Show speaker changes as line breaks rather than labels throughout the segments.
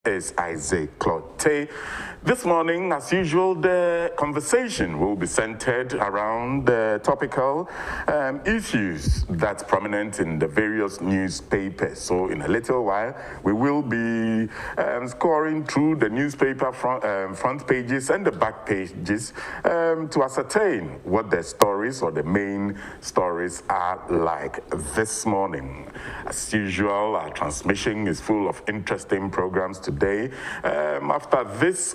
is Isaac Clotte. This morning, as usual, the conversation will be centered around the topical issues that's prominent in the various newspapers. So in a little while, we will be scoring through the newspaper front pages and the back pages to ascertain what the stories or the main stories are like this morning. As usual, our transmission is full of interesting programs today. After this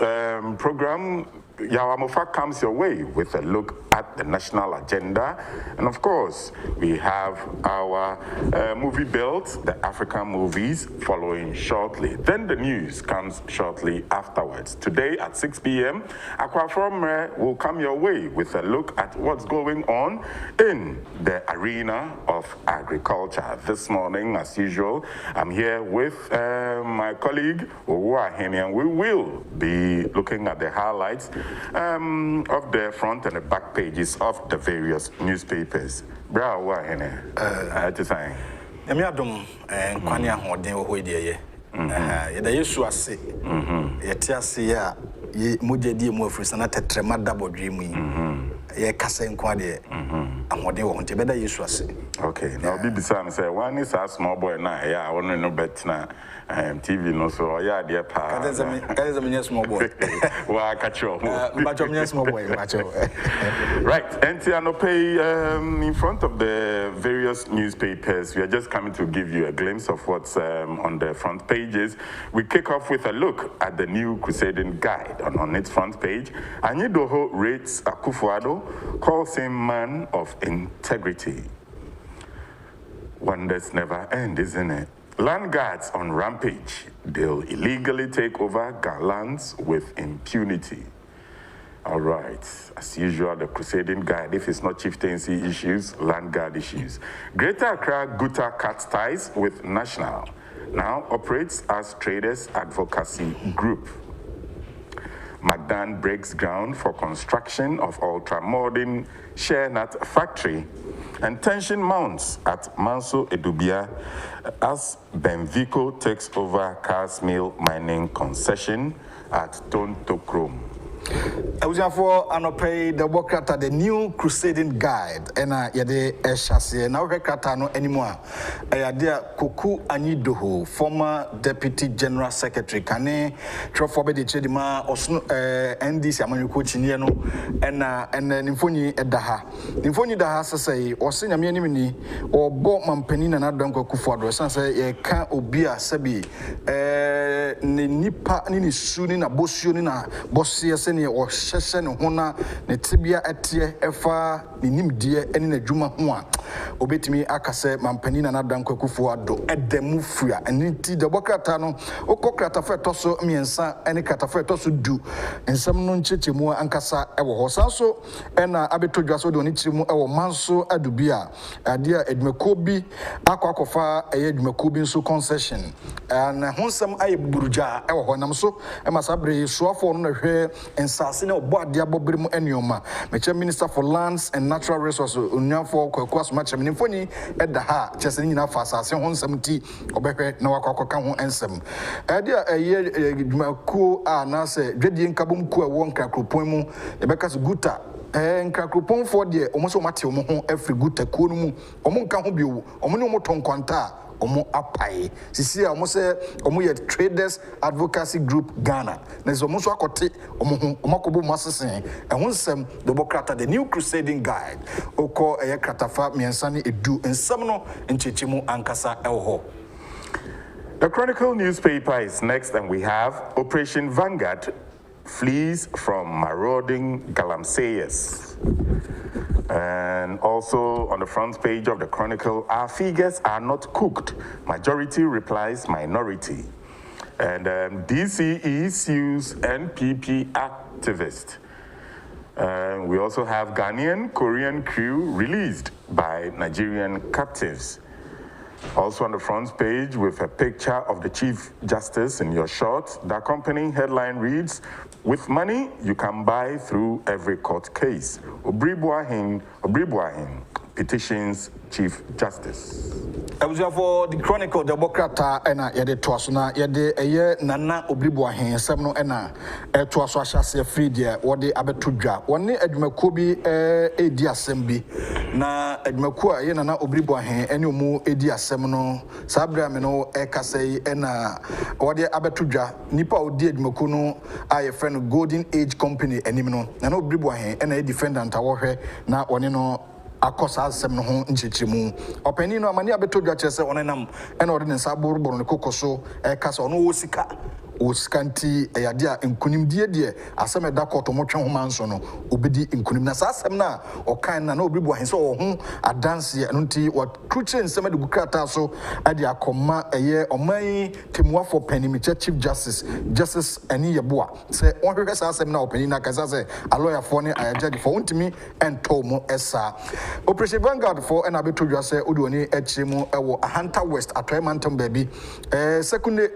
program, Yawamofa comes your way with a look at the national agenda. And of course, we have our movie build, the African movies, following shortly. Then the news comes shortly afterwards. Today at 6 p.m., Omare will come your way with a look at what's going on in the arena of agriculture. This morning, as usual, I'm here with my colleague, Wadie, and we will be looking at the highlights of the front and the back pages of the various newspapers. Bra Wadie, to say.
Emiadum and Kwanya Hodin Wadie. The issue I say, Yetiasi ya Mujedi Mofrisana Tetremada Bodrimi. Ye Kasa and Quadi, and what they want to better issue.
Okay, now be beside say one is a small boy now. Yeah, I want to know better. TV no so yeah, dear pa.
That is a small boy.
Well, catch you.
But small boy,
right, and Tiano Pay in front of the various newspapers, we are just coming to give you a glimpse of what's on the front pages. We kick off with a look at the new Crusading Guide on its front page. Anyidoho rates Akufo-Addo, calls him man of integrity. Wonders never end, isn't it? Land guards on rampage. They'll illegally take over lands with impunity. All right, as usual, the Crusading Guide, if it's not chieftaincy issues, land guard issues. Greater Accra Guta cuts ties with National, now operates as Traders Advocacy Group. Magdan breaks ground for construction of ultra-modern share nut factory, and tension mounts at Manso Edubia as Benvico takes over Cars Mill mining concession at Tontokrom.
I was for Anope the Bokata, the new Crusading Guide, and Yade Eshasi, now Rekata no anymore. Ayadia Kuku Anyidoho, former Deputy General Secretary, Kane, Trofobe de Chedima, Osno, NDC Amanuko Chiniano, and Nifoni Edaha. Nifoni Daha say, or Sina Mianimini, or Botman Penina and Adonko Kufado, Sansa, ye can't obia Sebi, Nipa Nini Sunina, Bosunina, Bossia. Or Sheshen Hona, Netibia etie efa ninim die eni na dwuma ho a obetimi akase mampanina na danko Akufo-Addo edemu fua eniti de bokrata no okokrata fa toso miensa eni katafa toso du ensam no nchechemu ankasa ewo ho sanso ena abetodwa so de oni chirimu ewo Manso Adubia adia edwumako bi akwakofa edwumako bi nso concession na honsam ayeburuja ewo ho nam so emasabre suafo no na hwe ensase na obo adia bobiremu enioma meche Minister for Lands and Natural Resources unyafo kwakwas mache mfoni edaha chese nyina fa asase ho nsam ti obehwe na wakwakoka ho ensam adia dwumako a na se dwedie nkabom ku a wo nkrakropon mu ebeka so guta nkrakropon fo de omo mate omo ho afri guta ko no mu omo nka ho bio omo ne omo tonkwanta omo apai sisi a omo se omo ye Traders Advocacy Group Ghana na so omo so akote omo ho omo akobo mo asesen ehonsem the bokrata the new Crusading Guide oko eye kratafa miensa ne edu ensam no nchechemu ankasa ewo.
The Chronicle newspaper is next, and we have Operation Vanguard flees from marauding galamseyers. And also on the front page of the Chronicle, our figures are not cooked. Majority replies minority. And DCE sues NPP activist. We also have Ghanaian Korean crew released by Nigerian captives. Also on the front page with a picture of the Chief Justice in your short. The accompanying headline reads, "With money you can buy through every court case. Obribuahin, petitions Chief Justice.
For the Chronicle, the Bokrata, and Yede Twasuna, Yede, a year Nana Obribuahin, Semno, and Twaswasha, free dear, what they abetuja. One day Edmakobi, a dear Sembi, na Edmakua, Yenana Obribuahin, and you move a dear Semno, Sabramino, Ekase, and what they abetuja, Nipa did Makuno, I a friend of Golden Age Company, and Nimino, and Obribuahin, and a defendant, our now one akosa asem no ho nchichimu opani no amani abeto dwa chese onenam ena ordinance aboroboro ne kokoso kasa ono oskanti eyade a nkunimdie die asem eda koto motwe ho manso no obedi nkunim na asem na okan na obibu ahense wo ho adanse no nti what kruche nsem de bukrata so ade akoma eye oman temuafo panimicha Chief Justice ani yeboa se onhwehwe sa asem na opani na kasa se a lawyer for ne ayaje for untimi entomo esa Operation Vanguard for an abeto say Udoni Echimo ewo Ahanta West at Manton baby. Secondly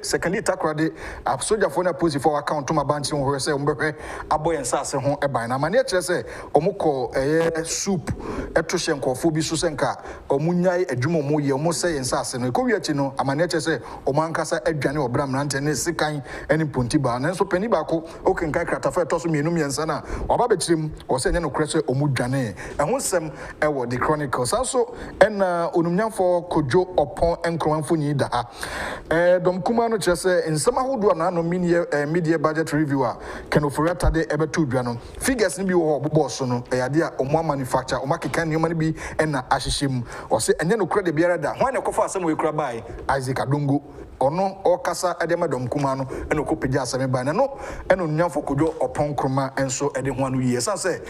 takrade a soldier for a pussy for account to my bank who say Aboy and Sass home a bina. My nature say Omuko a soup, a Tushenko, Fubi Susenka, Omunyai, a Jumo Moye, Mose and Sass and Koviachino. A my nature say Omankasa, a Jano, Bramant and Sikai, any Puntiba, and so Penibako, Oken Kakata, Tosumi, and Sana, or Babachim, or Senano Cresse, Omujane, and once some the Chronicles also and unumnya for kojo upon enkromanfo ni da dom kuma no chese in some ahodo na no media budget reviewer can offerata de ebetu dwa no figures ni bi wo boss no yade a omo manufacture o makeka ni bi na ahyehim o se enye no credit biara da hwan na kofa asem we kura bai Isaac Adongo ono okasa edema dom kuma no eno kopija asem bai na no eno nyamfo kojo opon kroma enso ede ho anu yie san se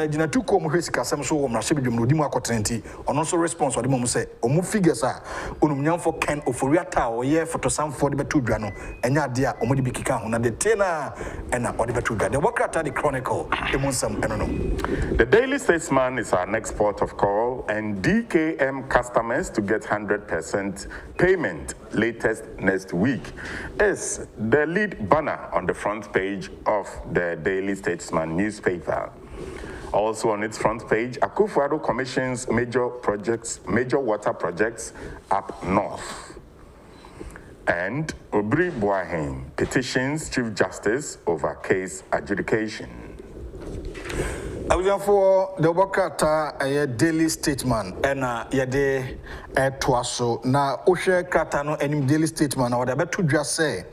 ginatu ko mo hwesika asem so wo mrahye bidwom no dimu akotenti ono so response ode mo say omu figures a onum nyamfo Ken Oforiata o ye photosamfo de betu dwa no enya ade a omo de bikika ho na de tena ena ode betu dwa de Bokrata the Chronicle emunsam eno no.
The Daily Statesman is our next port of call, and DKM customers to get 100% payment latest next week is the lead banner on the front page of the Daily Statesman newspaper. Also on its front page, Akufo-Addo commissions major water projects up north. And Obri Boahen petitions Chief Justice over case adjudication.
I was for the Bokrata a Daily Statesman and yade twaso na ohwe krata no enim Daily Statesman na wada beto dwa say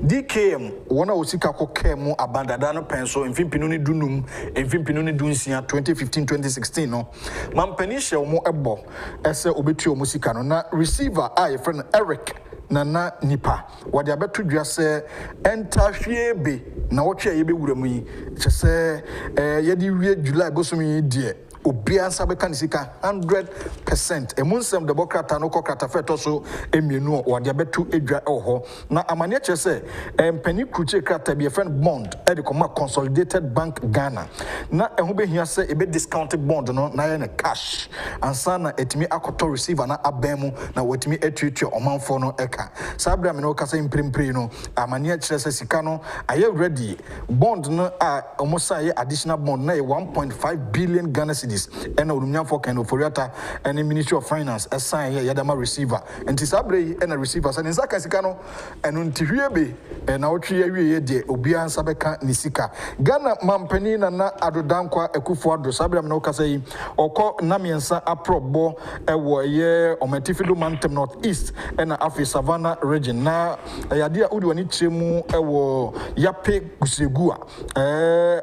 DKM wona osika kokemu abandada no penso mfimpinu ni dunum mfimpinu ni dunsia 2015-2016 no mampani hye omo ebo ese obetu omo sika no na receiver a friend Eric Nana nipa wade abeto dwa se entahwie be na wotwe ye be wuramu yi se yedi wie July bosomi die obia sabeka nisika 100% emunsem de Bokrata no kokata feto so emienu wade abeto edwa oho na amane chese empani kruche krata be friend bond e de koma Consolidated Bank Ghana na eho be hia se ebe discounted bond no na ye na cash ansa na etimi akoto receiver na abemu na wetimi etutu omanfo no eka sabra me no kasa imprimpri no amane chese sika no aye ready bond no a omosa ye additional bond na ye 1.5 billion Ghana cedis ena onumnyafo Ken Oforiata ene Ministry of Finance assign ye yadama receiver enti sabre ena receiver sa nsa kasika no eno ntihwie be na wotwe ye wie ye de obia nsa beka nisika Ghana mampani na adodankwa Akufo-Addo sabre me no kasa yi okọ na miensa aprobo ewo ye omatifido mantem North East ena Afi Savannah region na yade a udi wani chemu ewo yape gusegua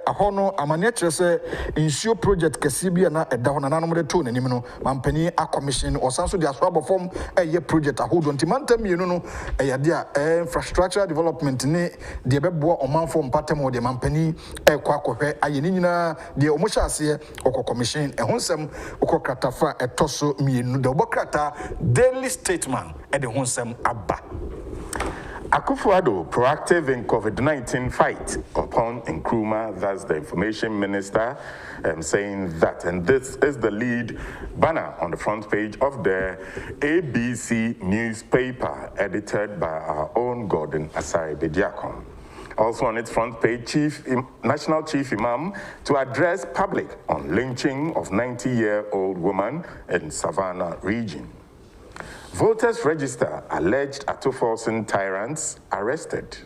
ahono amane kyerese ensure project kasibi na eda ho nanom de to nanim no mampani a commission osanso de aswabo form eye project ahodo ntimantem yenu no yade a infrastructure development ne de beboa omanfo mpatem de mampani kwa akohwe aye ni nyina de omosha ase okọ commission ehonsem okọ kratafa etoso mienu de Bokrata Daily Statesman de honsem aba.
Akufo-Addo proactive in COVID-19 fight upon Nkrumah, that's the information minister, saying that, and this is the lead banner on the front page of the ABC newspaper, edited by our own Gordon Asai Bediakon. Also on its front page, National Chief Imam to address public on lynching of 90-year-old woman in Savannah region. Voters register alleged Atoforsen tyrants arrested.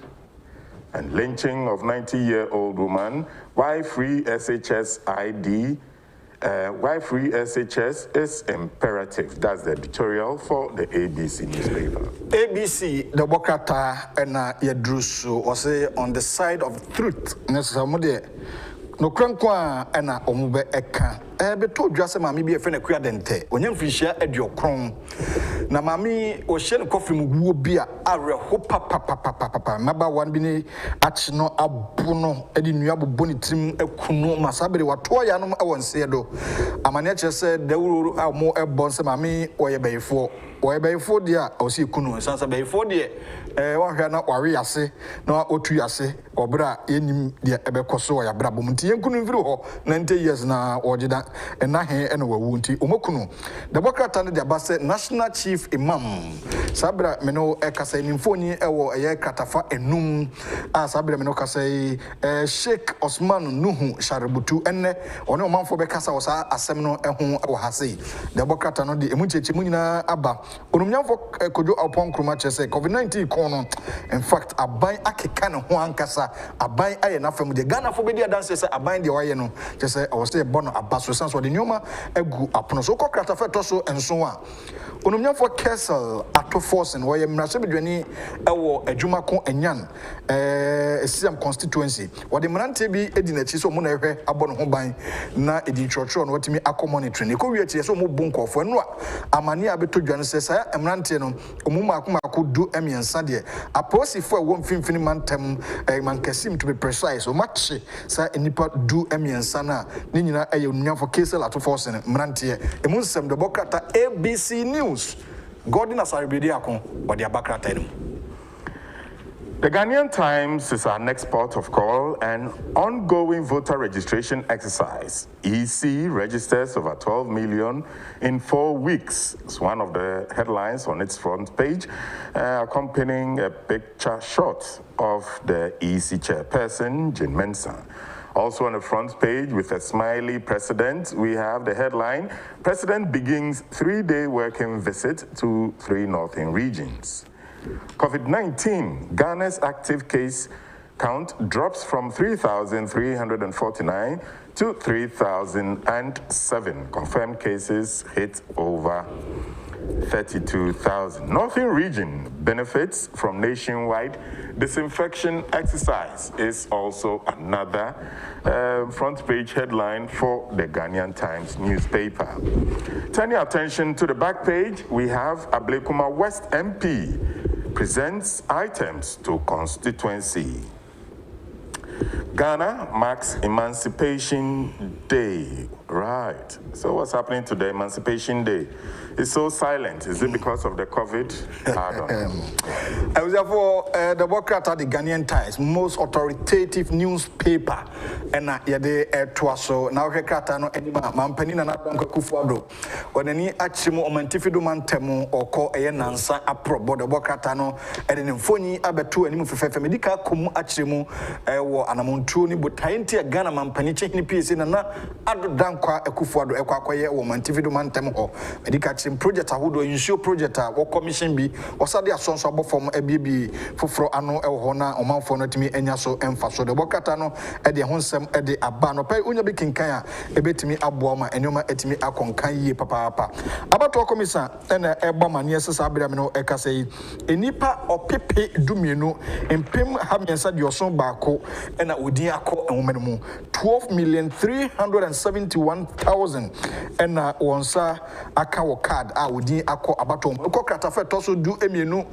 And lynching of 90-year-old woman, why free SHS ID, why free SHS is imperative. That's the editorial for the ABC newspaper.
ABC, the Bokata, and Yadrusu, or say on the side of truth. No crankwa and Omube Eka. Be told just mammy be a friend of Quadente. When you fish at your crown. Na mammy or shell coffee will be a papa. Maba one bini achno abuno edinuabu bonitim ekuno masabere watoya no I won't say do. Amaneche said they will have more airborne mammy or a bay for. Or by 4 dear, or see Kuno, and Sansa Bay 4 dear. One had not worry, I say, no, or 2 years, or bra, in the Ebecoso, a brabumti, and couldn't view 90 years now, or did that, and I hear anywhere wounty, Umokuno. The Bokata, the Basset National Chief Imam, Sabra Meno Ekase, Infoni, or a year Katafa, and Num, as Sabra Menoka say, Sheikh Osman Nuhu, Sharabutu, and or no man for Becasa was a seminal and home or Hasi. The Bokata, no, the Emuche Chimuna Abba. Unumnyafo kojo upon krumache say COVID-19 kono. In fact, abai akeka ne ho ankasa, abai aye na fam de Ghana fo be dia dance say abai de waye no. Je say I was say bono abaso sense de nyoma egu apono so kokata fe to so enso a. Unumnyafo Kessel Atoforsen waye mrase bedwani ewo adwuma ko enyan Siam constituency. Wade mrante bi edi na chi so mo na ehwe abono ho ban na edi churchro no watimi akọ monitoring. E ko wi ati so mo bonko fo no amani abeto dwane say emrante no omuma akoma do emiensa de aposifo wo mfimfini mantem mankasim to be precise o match sa enipa do emiensa na ni nyina eye onnyafo Kessel Atoforsen mrante emunsem de Bokata ABC News Godin asaribedi akon o de abakrata enim.
The Ghanaian Times is our next port of call and ongoing voter registration exercise. EC registers over 12 million in 4 weeks. It's one of the headlines on its front page, accompanying a picture shot of the EC chairperson, Jane Mensah. Also on the front page with a smiley president, we have the headline, President begins 3-day working visit to 3 northern regions. COVID-19, Ghana's active case count drops from 3,349 to 3,007. Confirmed cases hit over 32,000. Northern region benefits from nationwide disinfection exercise is also another front page headline for the Ghanaian Times newspaper. Turning attention to the back page, we have Ablekuma West MP presents items to constituency. Ghana marks Emancipation Day. Right. So what's happening today, Emancipation Day? It's so silent. Is it because of the COVID? I don't know.
Therefore, the Bokata, the Ghanaian Times, most authoritative newspaper, and yade twaso now hekata no anima mampanina na banko kufuado. Onani achimo omantifido mantemu oko eyenansa aprobo the Bokata no edenimfoni abetu animu fefefe medika komu achimo wo anamontuo ni botainti Ghana mampani chehini PSC na adodan kwa ekufuado ekwakoye wo mantifido mantemu ho medika project ahodo insure project wo commission bi osade asonso abofom ebibi foforo ano ewo na omanfo no timi enya so emfa so de Bokata no e de honsem e de aba no pa unya bi kinkan a ebetimi aboa ma enoma etimi akonkan yie papa abato komisa ena eba mane sesa abram no ekasai enipa opepe dumienu empem hamiensa de oson baako ena odin akọ enwomenmu 12,371,000 ena wonsa aka wo card a odin akọ abato ko krata fe to so du emienu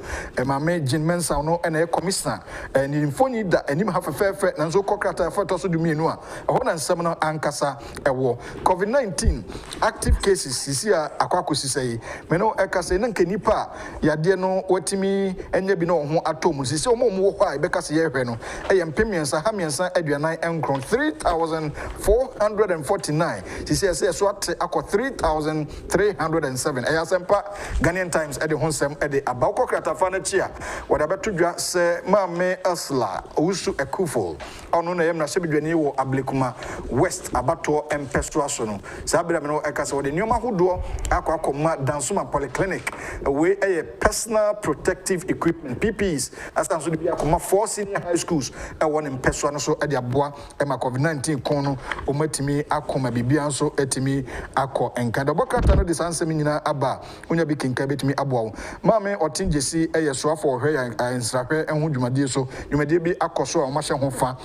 mame Jane Mensah no ena commissioner ni mfoni da enim hafefefe nanso ko krata fe to so du mienu a ho na nsem no ankasa ewo COVID-19 active cases sisi akwakosisai meno ekase na nkanipa yade no watimi enye bi no ho atom sisi omo ho a ebekase ye hwe no eye mpemiensa hamiensa aduanan enkron 3,449 She says what ako 3,307 Ayasempa Ghanaian Times at the Honsem at the Abako Kratafana Chia what about to dra say Mame Asla Usu Ekufo ono na yemna sebidwani wo Ablekuma West Abato Empeswa sono sabira me no ekasa wo de nyoma hodo akoma Dansuma Polyclinic we a personal protective equipment PPEs asan so de bia akoma 4 senior high schools e won Empeswa no so e de aboa e ma COVID-19 kon no o matimi akoma bibia so etimi akọ enkada bokata no de sansem nyina aba onya bi kenka betimi aboa maame otinjesi eye soafo ohwe ya nsrahwe enho dwumadie so dwumadie bi akọso a o mahye ho fa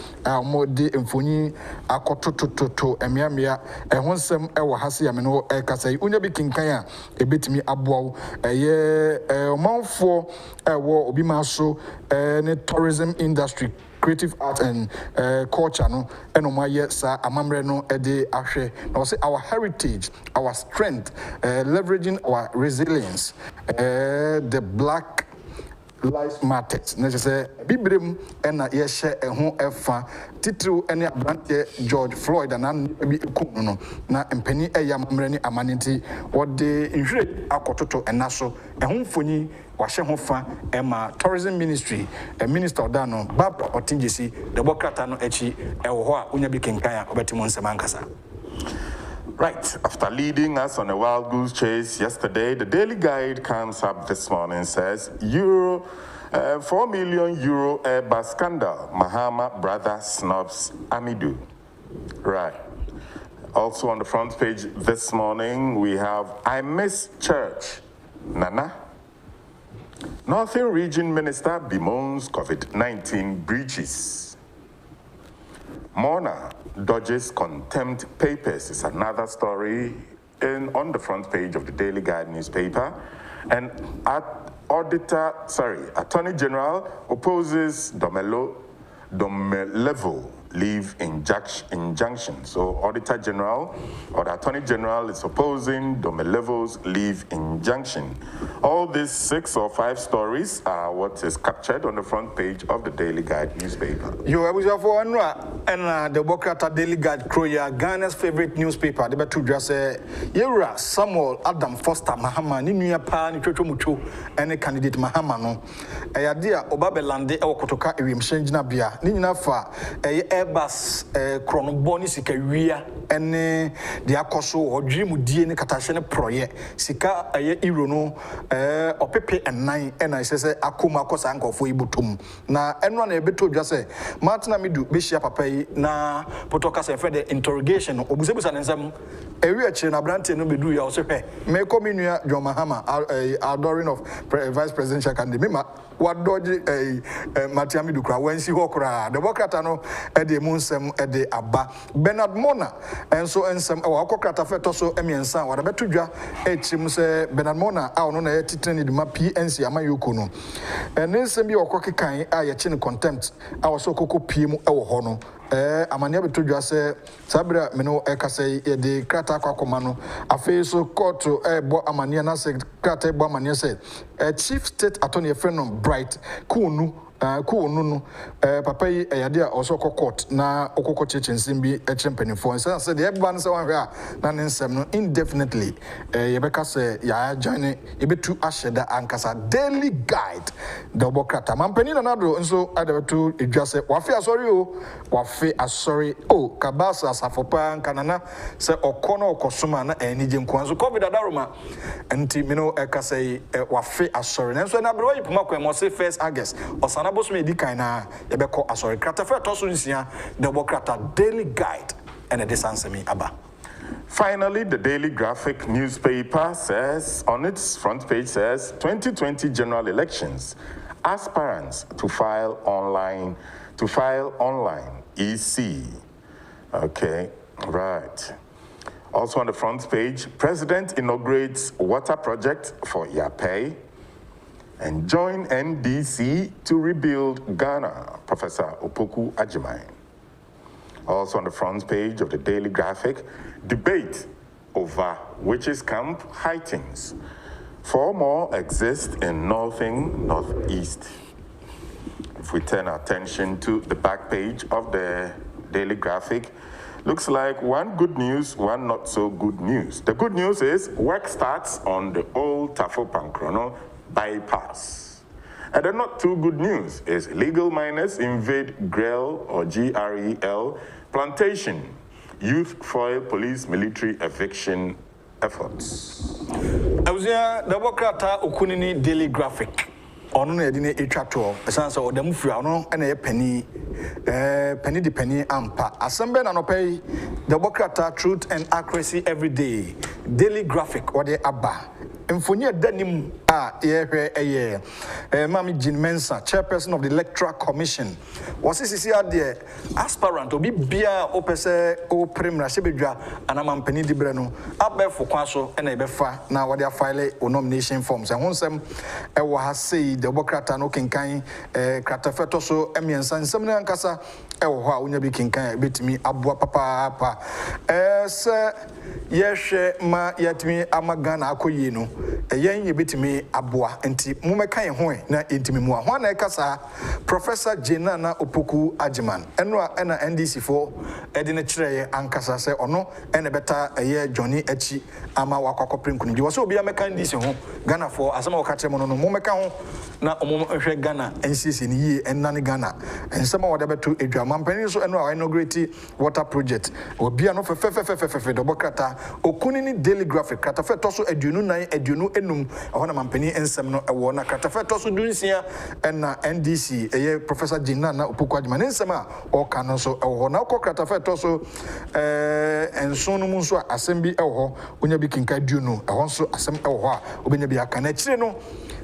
mo de emfonyi akotototo emiamia ehho nsem e wo hase ya me no ekasai onya bi kenkan a ebetimi aboa eye omanfo wo obi ma so ne tourism industry creative art and culture no eno maye sa amamre no ede ahwe na say our heritage our strength leveraging our resilience the black lives matters na say bibrem ena ye hye eho efa titru ene abrante George Floyd na bi ekunu no na empani eya amamre ni amanenti wode nhwire akototo enaso eho mfonyi wahye ho fa ema tourism ministry minister odano Barbara Otinjesi de bokrata no echi ewo ho a onya bi kenkan a obetimo nsema nkasa.
Right, after leading us on a wild goose chase yesterday, the Daily Guide comes up this morning and says, 4 million euro Airbus scandal, Mahama brother snubs Amidu. Right. Also on the front page this morning, we have, I miss church, Nana. Northern Region Minister bemoans COVID-19 breaches. Mona dodges contempt papers is another story on the front page of the Daily Guide newspaper. And Attorney General opposes Domelevo leave injunction. So Auditor General or the Attorney General is opposing Domelevo's leave injunction. All these 6 or 5 stories are what is captured on the front page of the Daily Guide newspaper.
You are for and the Bokrata Daily Guide Kroya, Ghana's favorite newspaper. The betu just say Yura Samuel Adam Foster Mahama Ninuya Pa ni Mucho and candidate Mahama no. Ayadia Obabelande e Kotoka Ewim Shenjina Bia Nina fa Airbus chronoboni sika wia ene de akoso odwemu die ne katahye proye sika aye euro no opepe enan ena sese akoma akosa nkofo ibutum na eno na ebeto dwa se Martina Midu behia papa yi na potoka se fe the interrogation obusebusa nsem ewi akire na brante no bedu ya osepe me kominua John Mahama adoring of vice presidential candidate mema wadoji Martina Midu kra wansi ho kra the bokata no ede munsem ede aba Bernard Mona enso ensem e wakokrata feto so emiensa wada betudwa echim se Bernard Mona a ono na yetitreni de ma PNC amayoko no ensem bi wakokekan a ye chine contempt a wo so kokko pie mu e wo ho no amania betudwa se sabra me no ekase ye de krata akoma no afi so court bo amania na se krata bo amania se chief state attorney friend Bright Kunu no papa yi eyade a oso court na okoko chechensim bi echempenifo nsa say the ban say wan hwe a na nsem no indefinitely yebeka say ya join yebetu asheda ankasa Daily Guide the bokrata mampani na nado nso adabetu edwa say wafe asori o kabasa safopa kanana say okono okosoma na enije nkwanzo covid adaroma enti me no ekasay wafe asori nso na bro yipuma kwemo say 1st August Bosme di kaina ebeko asori krata fe toso nsia the bokrata Daily Guide and a desansemi aba.
Finally, the Daily Graphic newspaper says on its front page says 2020 general elections aspirants to file online EC. Okay, right. Also on the front page, President inaugurates water project for Yapei. And join NDC to rebuild Ghana, Professor Opoku Agyeman. Also on the front page of the Daily Graphic, debate over witches camp heightens. 4 more exist in northeast. If we turn our attention to the back page of the Daily Graphic, looks like one good news, one not so good news. The good news is work starts on the old Tafo Pankrono bypass. And the not too good news is illegal miners invade GREL or GREL plantation. Youth foil police military eviction efforts.
Awuzia Democrata Okunini Daily Graphic. Ono na yedi ne etwato esanse o dem fura ono na ye penny ampa asembe na no pay Democrata Truth and Accuracy Every Day Daily Graphic or the aba mfoni adanim a ye hwe Mami Jean Mensa, chairperson of the Electoral Commission, was sisi ade aspirant obi bia opese o primra sebedwa anama mpani dibre no abefo kwaso na ebefa na wade file o nomination forms and honsem e wo ha sei Democrat no kenkan kratafeto so emiensa nsem na nkasa e wo ho a onya bi kenkan betimi aboa papa se yehwe ma yatimi amagana akoyi no yen ye betimi aboa enti mumeka ye ho na entimi mu ho na ekasa Professor Jenana Opoku Ajiman eno na NDC for edine kireye ankasa se ono ene beta ye Johnny Echi ama wakokoprim kunji wo so obi ameka NDC ho Ghana for asema wakache mo no mumeka ho na hwe Ghana NCC ni ye enane Ghana ensema wode beto edwama mpani so eno inaugurate water project obi ano fefe Democrata Okunini Daily Graphic katafe toso aduonu nan aduonu enum ehona mampani ensem no ewo na katafe toso dunsia na NDC eye Professor Jenana Opoku Ajiman ensem a oka no so ewo na okọ katafe toso enso no mu so asem bi ewo onya bi kinka aduonu ehon so asem ewo a obenya bi aka na kire no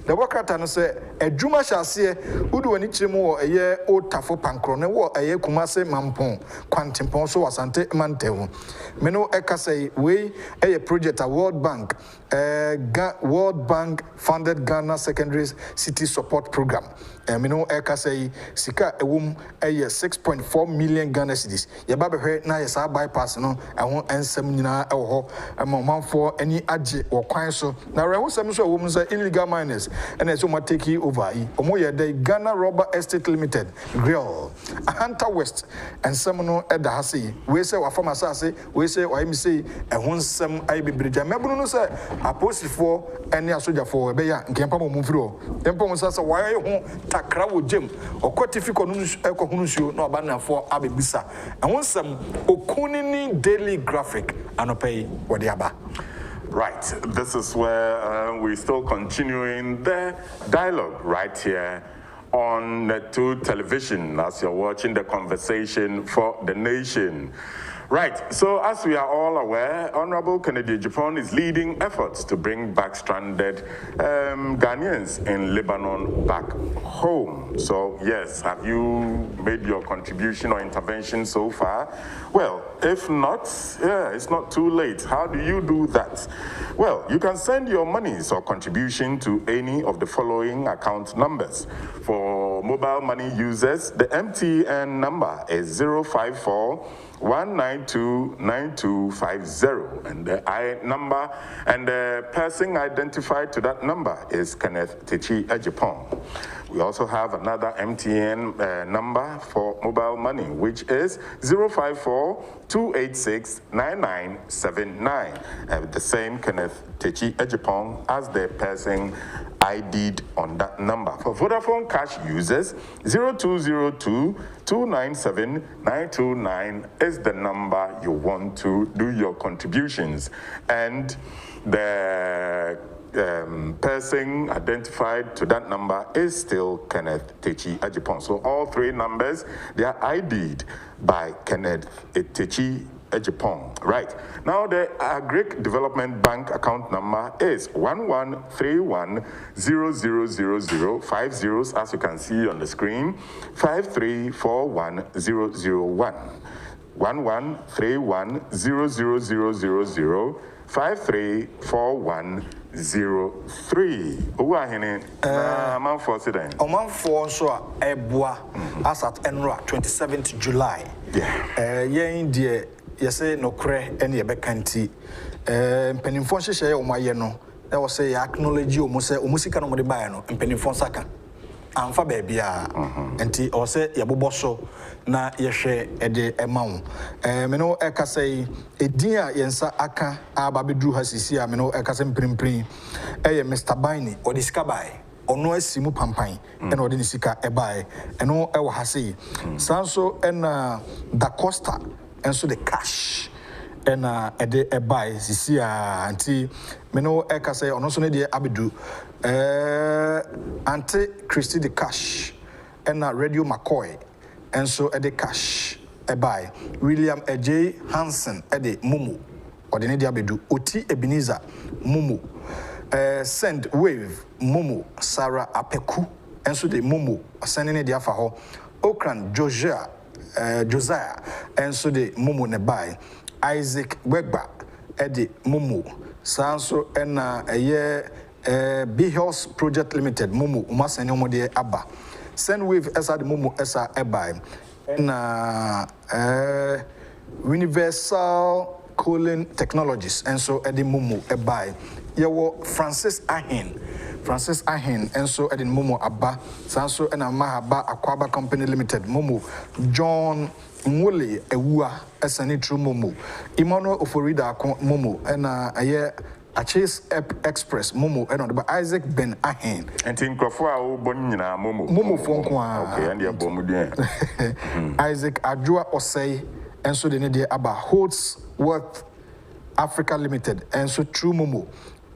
Democrata no se adwuma hyase udu wani kiremu wo eye Otafo Pankro ne wo eye Kumase Mampon Kwantempon so wasante mantewu meno ekasai we eye project a World Bank funded Ghana Secondary City Support Program meno ekasai sika ewum eye 6.4 million Ghana cedis ye ba behwe na ye sa bypass no ehon ensem nyina ewo ho amanfo ani age wo kwan so na rehu sem so ewum say illegal miners and so ma take over omo ye the Ghana Rubber Estate Limited GREL Ahanta West and some no eda ha sei we say wa farmer say we say wa mi say ehon sem ai bibreja mebunu no say apostifo ene asojafo ebe ya nkempa mo mfiro tempo mo say wa ye ho takra wo jem okotifiko no ekohunu suo na obanafo abebisa ehon sem Okunini Daily Graphic anopay wode aba.
Right, this is where we're still continuing the dialogue right here on Net2 television as you're watching the conversation for the nation. Right, so as we are all aware, Honorable Kennedy Ejapong is leading efforts to bring back stranded Ghanaians in Lebanon back home. So yes, have you made your contribution or intervention so far? Well, if not, it's not too late. How do you do that? Well, you can send your monies or contribution to any of the following account numbers. For mobile money users, the MTN number is 054-192-9250, and the I number and the person identified to that number is Kenneth Techi Ejapong. We also have another MTN number for mobile money, which is 054-286-9979, the same Kenneth Techi Ejapong as the person ID'd on that number. For Vodafone Cash users, 0202-297-929 is the number you want to do your contributions. And the person identified to that number is still Kenneth Techi Ejapong. So all three numbers, they are ID'd by Kenneth Techi Ejapong. Right. Now the Agric Development Bank account number is 11310000 5 zeros, as you can see on the screen, 5341001. 11310000 534103. Uwahene man for today. Oman
for so eboa as at Enra 27th July.
Yeah.
India yese no kre ene ye bekanti mpanimfo hyehyɛ o maye no e wo say acknowledge o mo say o musika no mo de bae no mpanimfo saka amfa baby a enti o se yebobo so na yehwe ede emawo me no ekasa yi edin a yensa aka aba bedru ha sisi a me no ekasa mprimprin Mr. Baini odisika bai ono asimu pampan ena odi nisika ebae eno ewo ha sei sanso ena da Costa enso the cash ena ede ebae sisi a anti me no ekasa ono so ne de abedu anti Christy the cash ena Radio McCoy enso ede cash ebae William AJ Hansen ede mumu odi ne de abedu Oti Ebenezer mumu Send Wave Momo Sarah Apeku enso de Momo sending ne dia fa ho Okran Josiah enso de Momo ne bai Isaac Wegba ede Momo sanso ena Bihos Project Limited Momo uma sending mo de aba Send Wave esa de Momo esa ebai ena Universal Cooling Technologies enso ede Momo ebai yewo Francis Ahin enso edin Momo aba sanso ena mahaba Akwaba Company Limited Momo John Nwole ewua esani true Momo Emmanuel Oforida akon Momo ena Achase Express Momo ena de Isaac Ben Ahin
enti nkrofo a wo bon nyina
Momo fonko a
okay and ya bomudien
Isaac Adjoa Osei enso de ne de aba Holdsworth Africa Limited enso true Momo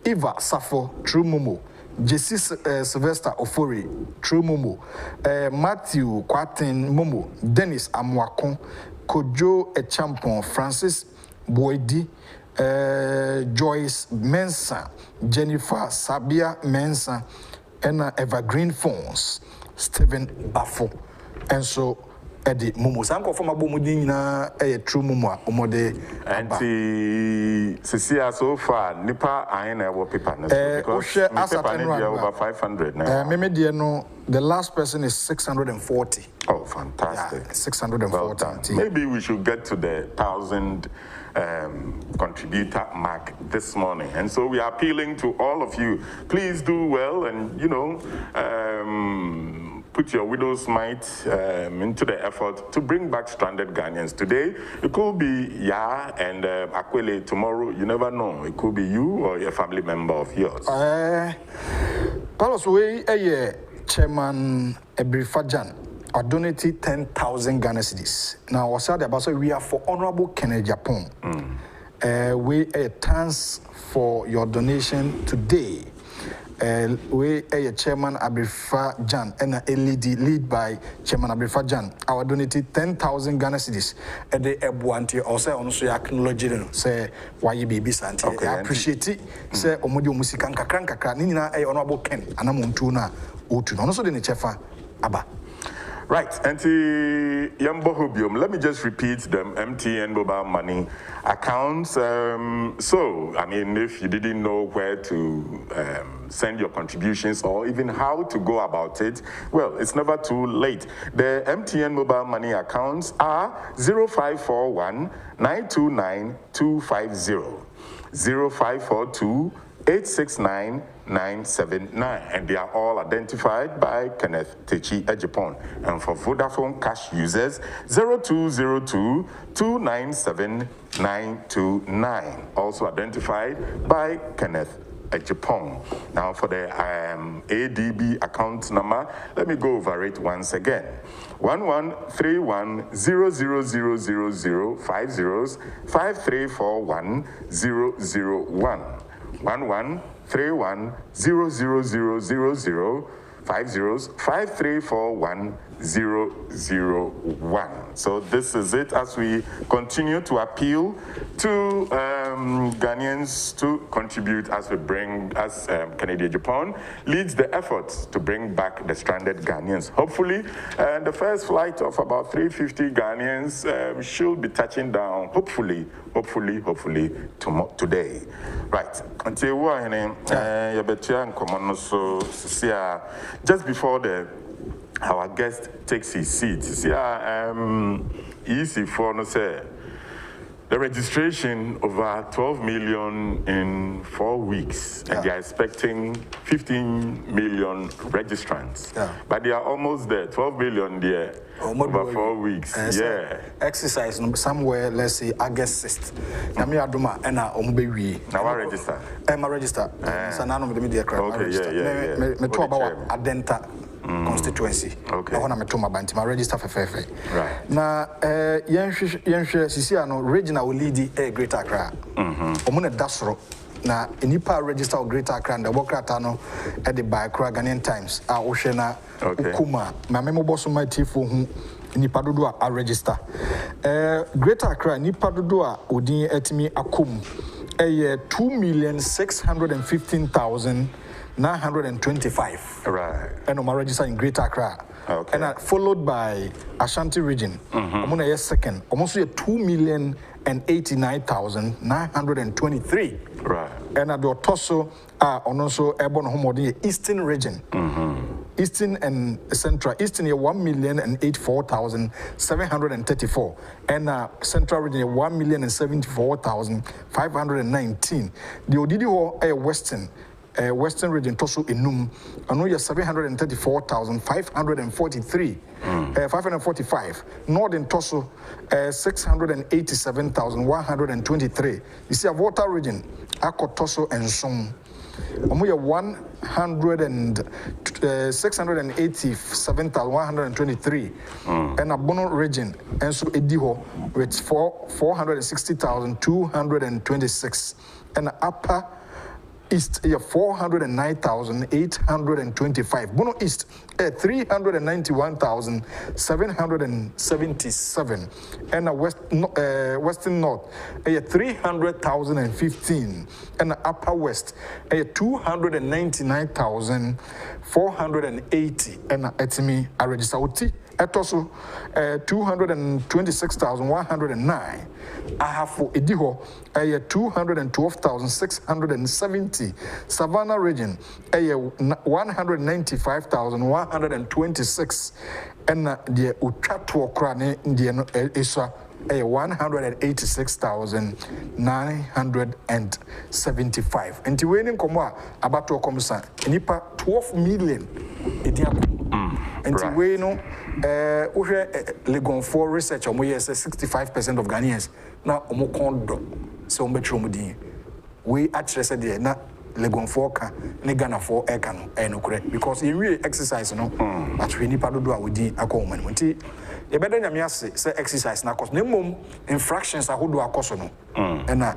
Eva Safo, True Momo, Jesse Sylvester Ofori, True Momo, Matthew Kwatin Momo, Dennis Amwakon, Kojo Echampon, Francis Boydi, Joyce Mensa, Jennifer Sabia Mensa, and Evergreen Phones, Stephen Bafo, and so Eddie Momo. Sanko from Abomudi na True Momo, Omode.
And Cecilia so far, Nipa Aina will paper because over 500 now.
The last person is 640.
Oh, fantastic.
Yeah, 640.
Well, maybe we should get to the 1,000 contributor mark this morning. And so we are appealing to all of you. Please do well and, put your widow's mite into the effort to bring back stranded Ghanaians. Today, it could be Ya and Akwele. Tomorrow, you never know. It could be you or a family member of yours.
Palos, we Chairman Ebrifajan are donated 10,000 Ghana cedis. Now, I said about we are for Honorable Kennedy Japan. We thanks for your donation today. We Chairman Abrifa Jan and lead by Chairman Abrifa Jan. Our donated 10,000 Ghana cedis. At the Ebuanti also acknowledge say why you be Santi. Okay, I appreciate it. Say Omodio Musikanka Krankaka Nina Honorable Ken Anamuntuna Utu. Also the Chefa Abba.
Right, let me just repeat the MTN mobile money accounts. So, I mean, if you didn't know where to send your contributions or even how to go about it, well, it's never too late. The MTN mobile money accounts are 0541 929 250, 0542 869 979, and they are all identified by Kenneth Techi Ejipon. And for Vodafone cash users, 0202 297 929, also identified by Kenneth Ejipon. Now for the ADB account number, let me go over it once again. 1131000050 5341 001 1131000050 5341 So this is it as we continue to appeal to Ghanaians to contribute as we bring, as Kennedy Japan leads the efforts to bring back the stranded Ghanaians. Hopefully, the first flight of about 350 Ghanaians should be touching down, hopefully today. Right. Until just before our guest takes his seat, easy for no say The registration over 12 million in 4 weeks, and they are expecting 15 million registrants. But they are almost there. 12 million there over 4 weeks.
Exercise somewhere, let's say August 6th. Nami aduma ena ombewi.
Now I register.
I register. So now I'm media crowd.
Okay,
Me talk about Adenta constituency.
Okay.
I want to meet my bank. My register for fair.
Right.
Na yenhwe sisi ano regional will lead a Greater Accra. Omune dasro na enipa register of Greater Accra and the worker no at the by Accra Ghanaian Times. A ohwe na ukuma. Ma memo boss my tifo hu nipa dodo a register. Greater Accra nipa dodo a odin etimi akum. 2,615,925.
Right.
And I'm registered in Greater Accra.
Okay.
And followed by Ashanti region. I'm on a second. Almost 2,089,923.
Right.
And at the Otoso on also Ebon Homodi Eastern region. Eastern and Central. Eastern 1,084,734. And Central region 1,074,519. The Odidiho Western. Western region Tosu Enum, Anuya 734,543, 545. Northern Tosu 687,123. You see a water region, Ako Tosu and Song. Amuya 687,123. And a Bono region, and so Ediho with 460,226. And Upper East 409,825. Bono East 391,777. And Western North 300,015. And Upper West 299,480. And Etimi I register Uti also 226,109. I have for Ediho 212,670. Savannah region 195,126. And the Utatu Krane Indian Isha 186,975. And to winning Komwa about to Komsa, Nipa 12 million. And to we know, Legon 4 research, we say 65% of Ghanaians now Omokondo, so Metromudi. We actually said, na Legon 4 ka, ne Ghana 4 ekano, no correct, because in real exercise, no, but we need to do with the accompaniment. You better than me say exercise na cause no infractions are who do a cost no. And I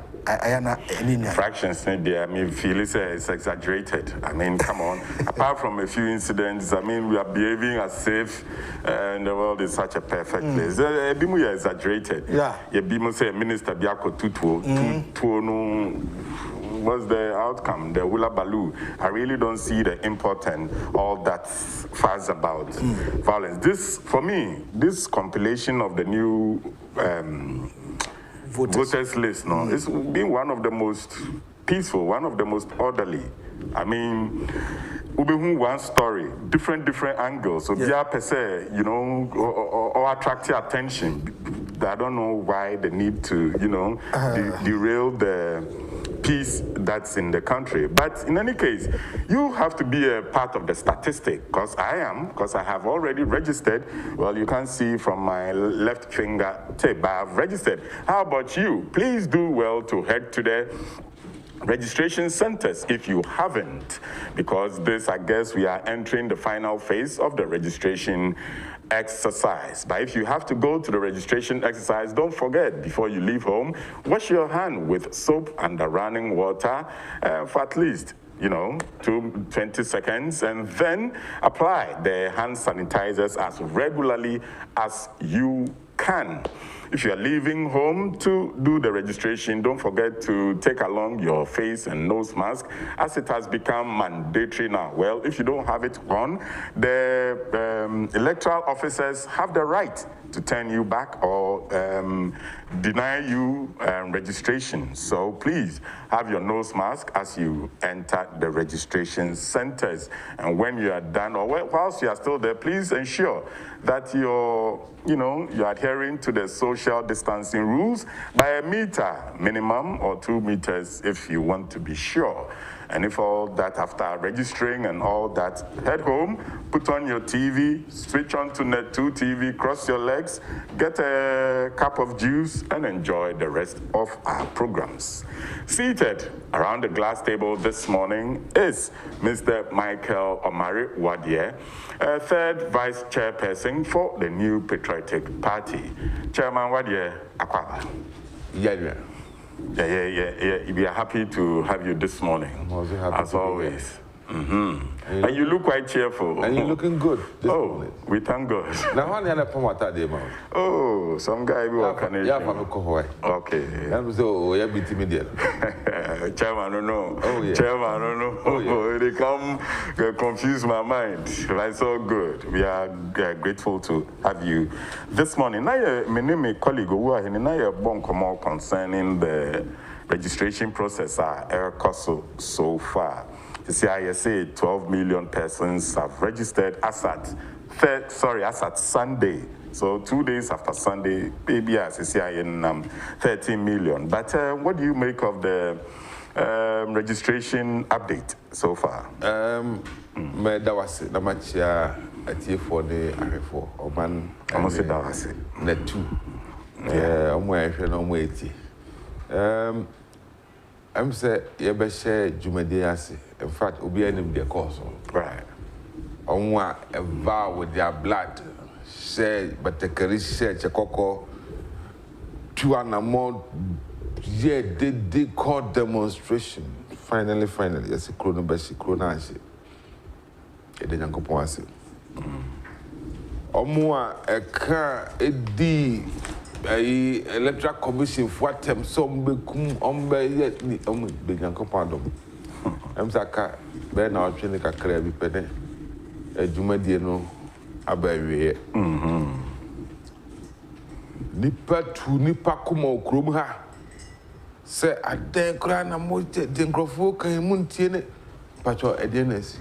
infractions I mean feel it's exaggerated. I mean come on. Apart from a few incidents, I mean we are behaving as safe and the world is such a perfect place. Bimu ya exaggerated. Yeah. Ye bimu say minister biako tutuo no. What's the outcome? The Wula Balu. I really don't see the important all that fuss about violence. This, for me, this compilation of the new voters list, no, it's been one of the most peaceful, one of the most orderly. I mean, one story, different angles. So yeah, per se, you know, or attract your attention. I don't know why they need to, you know, derail the peace that's in the country. But in any case, you have to be a part of the statistic, because I have already registered. Well, you can see from my left finger tip, I've registered. How about you? Please do well to head to the registration centers if you haven't, because this, I guess, we are entering the final phase of the registration exercise. But if you have to go to the registration exercise, don't forget, before you leave home, wash your hand with soap and running water for at least 20 seconds, and then apply the hand sanitizers as regularly as you can. If you are leaving home to do the registration, don't forget to take along your face and nose mask, as it has become mandatory now. Well, if you don't have it on, the electoral officers have the right to turn you back or deny you registration. So please have your nose mask as you enter the registration centers. And when you are done, or whilst you are still there, please ensure that you're adhering to the social social distancing rules by a meter minimum or 2 meters if you want to be sure. And if all that, after registering and all that, head home, put on your TV, switch on to Net2 TV, cross your legs, get a cup of juice, and enjoy the rest of our programs. Seated around the glass table this morning is Mr. Michael Omare Wadie, third vice chairperson for the New Patriotic Party. Chairman Wadie, Akwaba.
Yeah.
We are happy to have you this morning.
I'm also happy
as always. And you look quite cheerful.
And you're looking good this morning.
We thank God.
Now, how do you promote that day, man?
Oh, some guy will work on it.
Yeah, from Hawaii.
Okay.
I'm so, yeah, Kencity Media.
Chairman, don't know.
Oh, yeah.
Chairman, don't know.
Oh, yeah.
They come confuse my mind. That's all good. We are grateful to have you this morning. Now, my name is colleague who are here concerning the registration process so far. I say 12 million persons have registered as at Sunday. So 2 days after Sunday, maybe as I say in 13 million. But what do you make of the registration update so far?
Me dawase na machia atiefo ne ahwefo oman
Amose dawase
Net2 omo ahwe na omo eti I'm say ye be share jumade ase. In fact, obi anim the course.
Right.
On one a vow with their blood. Say, but the Kari said, Chakoko, 2 and more. Yeah, they called demonstration. Finally, yes, a chrono bashi chronage. It didn't go once. Omwa a car, a D. Electoral Commission for them some become yet ni big and compandum. I'm Saka, Ben our training a crabby penny, a Jumadiano, a baby. Nipa to Nipa Kumo Krumha. Say, I dare cry a moite, Dengrofo, Muntiene, Pacho Edenesi.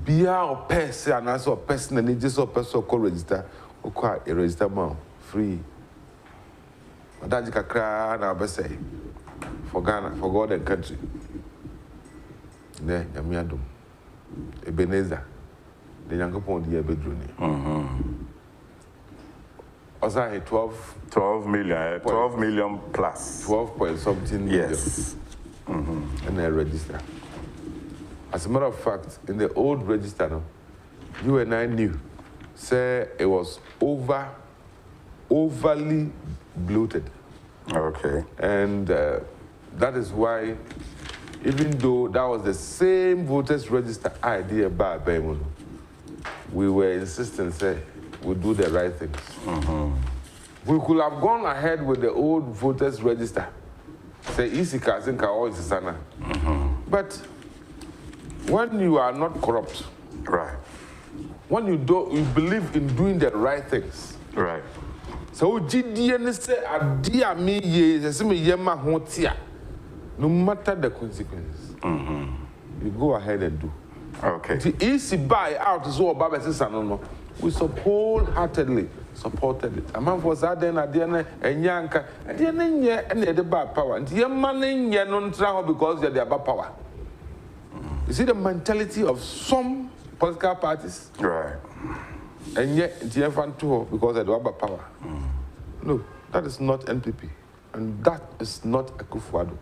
Be our person and also a person and just a person called register. Quite a register man, free. But that's a cry now, but say for Ghana, for God and country. Ne, Yamiadum, Ebenezer, the younger point, the bedroom. Also, 12 million plus 12 point something.
Yes.
And I register. As a matter of fact, in the old register, no, you and I knew. Say it was overly bloated.
Okay.
And that is why, even though that was the same voters register idea by Baymono, we were insisting, say, we do the right things. We could have gone ahead with the old voters register. Say, Isika, Zinka, or Isisana. But when you are not corrupt,
right.
When you believe in doing the right things.
Right.
So GDN say adia me ye say me yema hotia. No matter the consequences. You go ahead and do.
Okay.
The easy buy out is all Baba says no. We wholeheartedly supported it. A man for Saden Adiana and Yanka and the bad power. And your money non travel because they're about power. You see the mentality of some political parties,
right?
And yet, it's because they do have power. No, that is not NPP, and that is not Akufo-Addo.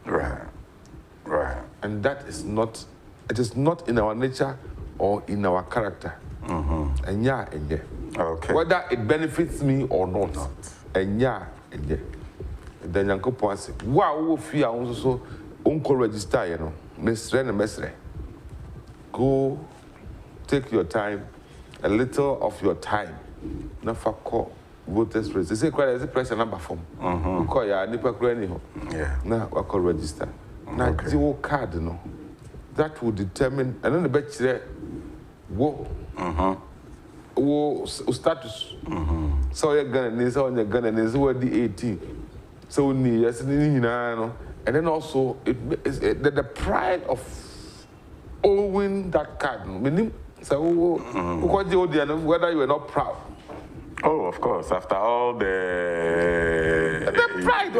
Right.
And that is not. It is not in our nature or in our character. And yeah.
Okay.
Whether it benefits me or not. And yeah. Then Yanko Ponce, wow, fear also uncle register, you know, Mestre. Go. Take your time, a little of your time. Not for call voters register. Say, quite as a pressure number form. Call ya nipa kreni ho. Yeah. Now we call register. Now zero card no. That will determine. And then the bet there. Wo. Wo status. So you're gonna so the 18. So ni yes ni no. And then also the pride of owing that card. Meaning. So, whether you were not proud
Oh, of course. After all the
pride,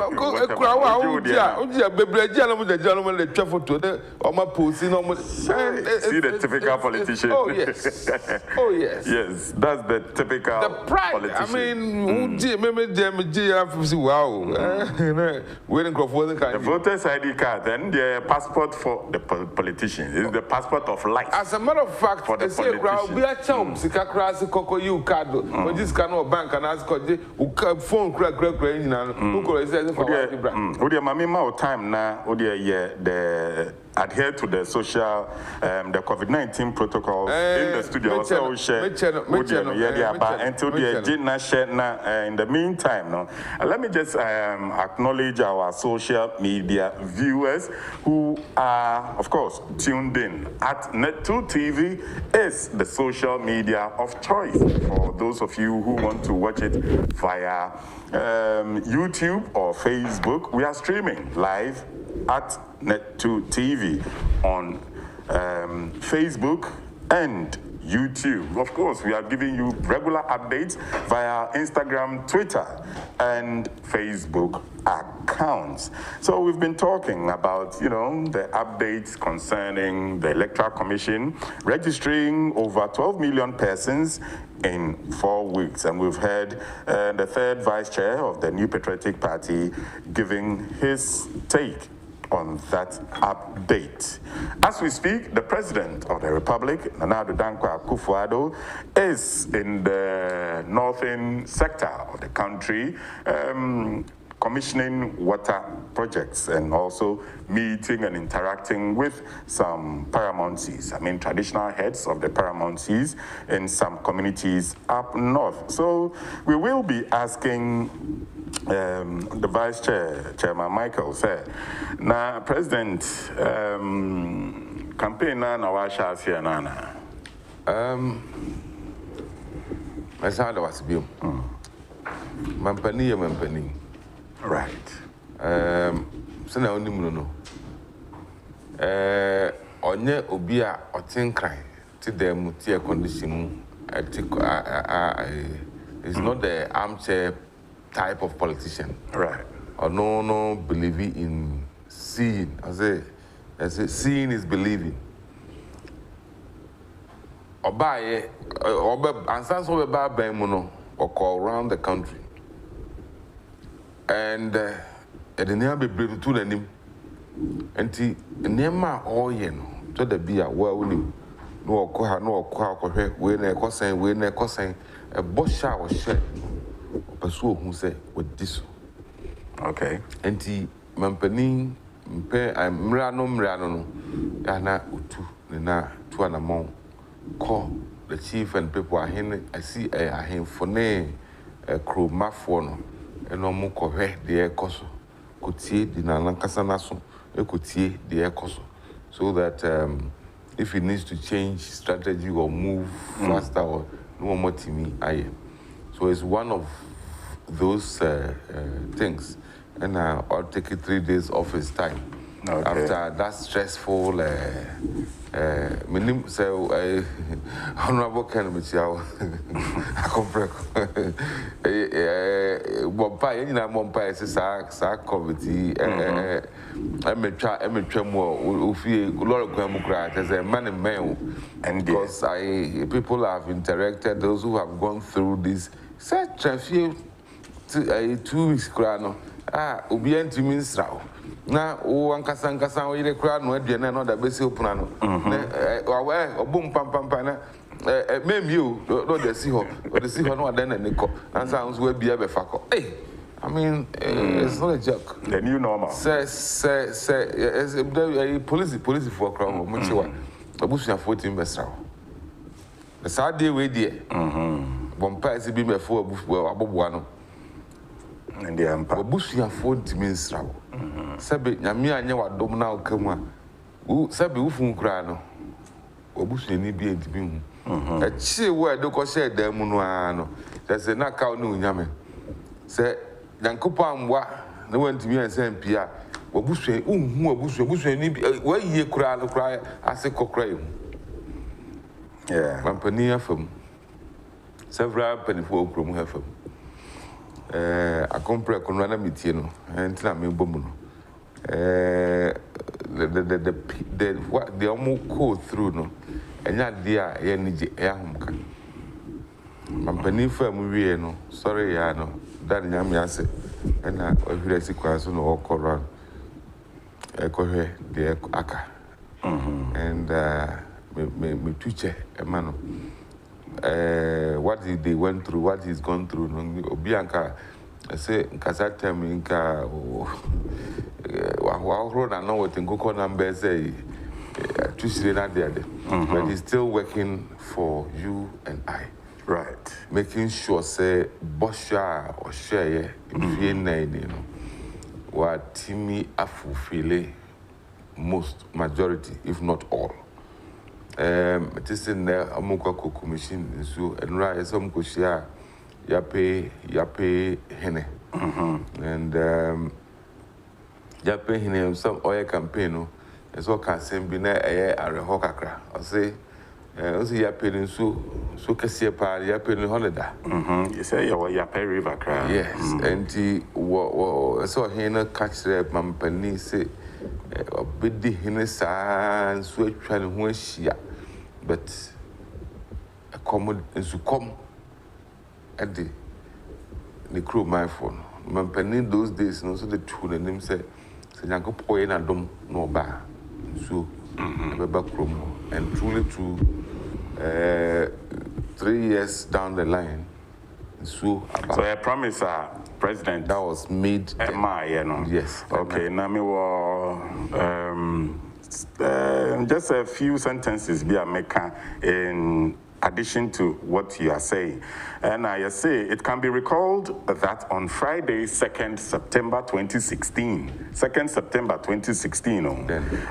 see the typical politician.
Oh yes, oh yes.
Yes, that's the typical
pride.
politician.
I mean, wow.
The voter's ID card and the passport for the politician is the passport of life.
As a matter of fact,
for the politician.
Bank and ask phone crack
time now, the adhere to the social, the COVID-19 protocols in the studio. So in the meantime, let me just acknowledge our social media viewers who are, of course, tuned in. At Net2 TV is the social media of choice for those of you who want to watch it via YouTube or Facebook. We are streaming live at Net2 TV on Facebook and YouTube. Of course, we are giving you regular updates via Instagram, Twitter, and Facebook accounts. So we've been talking about, the updates concerning the Electoral Commission registering over 12 million persons in 4 weeks. And we've heard the third vice chair of the New Patriotic Party giving his take on that update. As we speak, the President of the Republic, Nana Addo Dankwa Akufo-Addo, is in the northern sector of the country, commissioning water projects and also meeting and interacting with some paramountcies, traditional heads of the paramountcies in some communities up north. So we will be asking the Vice Chair, Chairman Michael, said, now, President, campaign na washa here nana.
I said I was being Mampani.
Right.
So now only no. Onye obia otinkran ti dem ti condition it's not the armchair type of politician.
Right.
Or no believing in seeing. I say seeing is believing. Obaye answers over by mono or call around the country. And the near be brave to the name. And the nema all to the beer well no when a cousin a bush shower shed. Pursue who say with this.
Okay.
And the Mampani Mrano Yana Utu Nina Tuanamon call the chief and people are him. I see a him for name a crew mafono and no more correct the air coso. Could see the Nalankasanaso, you could see the air coso. So that if it needs to change strategy or move faster or no more to me, I am. So it's one of those things. And I'll take it 3 days off his time. Okay. After that stressful, honorable Kenmichao, I comprehend. Bompai, you know, Bompai is a committee. I'm a tremor, who feel a lot of Democrats as a man and male. And because people have interacted, those who have gone through this, such a few 2 weeks, Crano. Ubien to mean straw. Now, one Casan, we the crowd, no, and another basic plano. Or boom, pam, maybe you, not the sea hole, or the sea hole, no, then and Nico, and sounds will be ever faco. Hey, I mean, it's not a joke.
The new normal.
Say, police for a crowd, much one. A bush and 14 bestraw. The sad day we dear. Bompai is be before above one.
And the empire.
Bushia 40 minutes. Sabi, Yamia, you are domina, come Sabi, Ufun Crano. Or Bushia need be a beam. A chill word, do share the Munuano. There's a knockout new Yaman. Say, Yankupam, what? No one to me and Saint Pierre. Or Bushia, Bushia, need where ye cry, I say, cockrane.
Yeah,
Mampania from several penifo okrom hefam akompre konrana mitieno entina membomu no the what the almost go through no enya dia ye nige ya homka mampanifa mu wie no sorry ya no dan nyam ya se na ohire sikwaso no okoro ekohwe de aka and me tuche emano what they went through, what he's gone through no obianka say nkasa time nka wa na no what nkoko number say tushire na there but he's still working for you and I.
Right.
Making sure say bosha or share if you know what Timmy fulfill most majority if not all. It is in the Amuka commission so and right some kushia yape hene and yape hene some oil campaign as well can send be na a hokakra I say ya paying so kasiye pa ya paying holiday.
You say you pay river cry.
Yes, and so here catch the mampani say bidi hine sa so atwa ne ho ahia but come at the crew my phone mampani those days no so the two na nim say nyankopɔ na dom no ba so beba kromo and truly true 3 years down the line so
a promise president
that was made yes
okay now me just a few sentences be a maker in addition to what you are saying. And I say it can be recalled that on Friday, 2nd September 2016,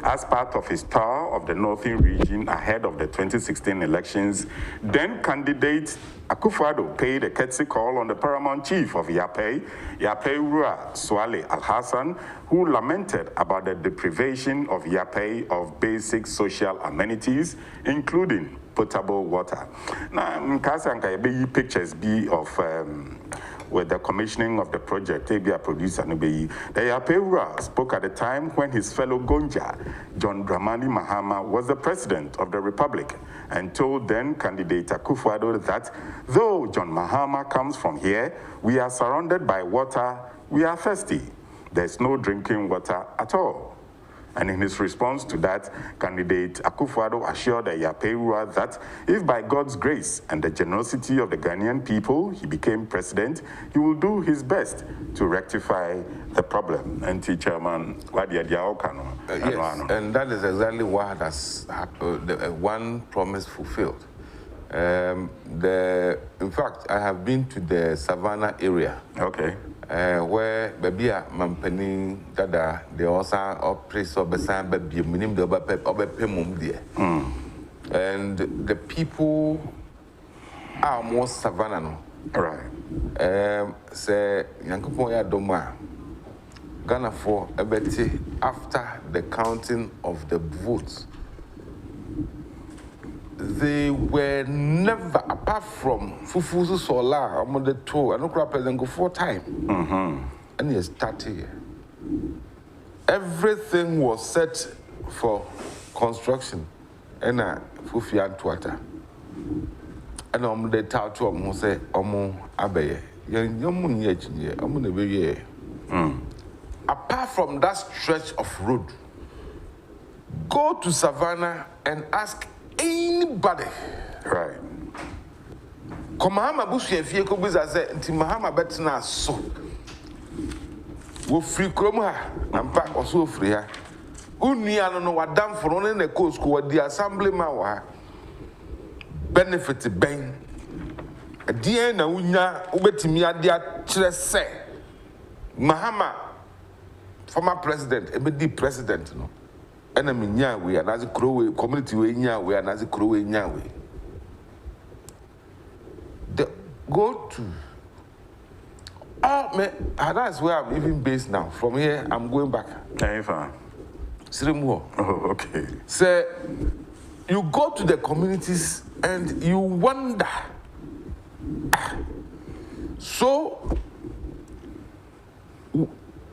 as part of his tour of the Northern region ahead of the 2016 elections, then candidate Akufo-Addo paid a courtesy call on the paramount chief of Yape Rua Swale Al-Hassan, who lamented about the deprivation of Yape of basic social amenities, including potable water. Now, Mkasa pictures be of with the commissioning of the project, be a producer. The Yape spoke at the time when his fellow Gonja, John Dramani Mahama, was the president of the Republic, and told then candidate Akufo-Addo that though John Mahama comes from here, we are surrounded by water, we are thirsty. There's no drinking water at all. And in his response to that, candidate Akufo-Addo assured the Yape that if by God's grace and the generosity of the Ghanaian people he became president, he will do his best to rectify the problem. And Chairman Wadie
yes, and that is exactly what has happened, one promise fulfilled. In fact, I have been to the Savannah area.
Okay.
Where baby mampani dada they also operate or besan baby minim the obepemum there. And the people are more Savannah no.
Right.
Say Yankopon ya doma Ghana for ebeti after the counting of the votes. They were never, apart from Fufuzu Sola, I'm on the tour, and no president go 4 times. And he started. Everything was set for construction. And Fufi and Twitter. And I'm the tattoo who say, Omo Abaye, Yamun Yechin, I'm the way. Apart from that stretch of road, go to Savannah and ask anybody.
Right.
Mahama busu efie ko biza say nti Mahama betna so. Wo free krom ha, ampa oso free ha. Unua no wadam foro ne na coast ko wadi assembly ma wa. Benefit ben. Die na unya ubetimi ade a kire se. Mahama former president, ebedi president no. Enemy nyawe and as a crow community we nyawe and as a crow nyawe. Go to that's where I'm even based now. From here I'm going back. Sirimuo.
Oh, okay.
So you go to the communities and you wonder So,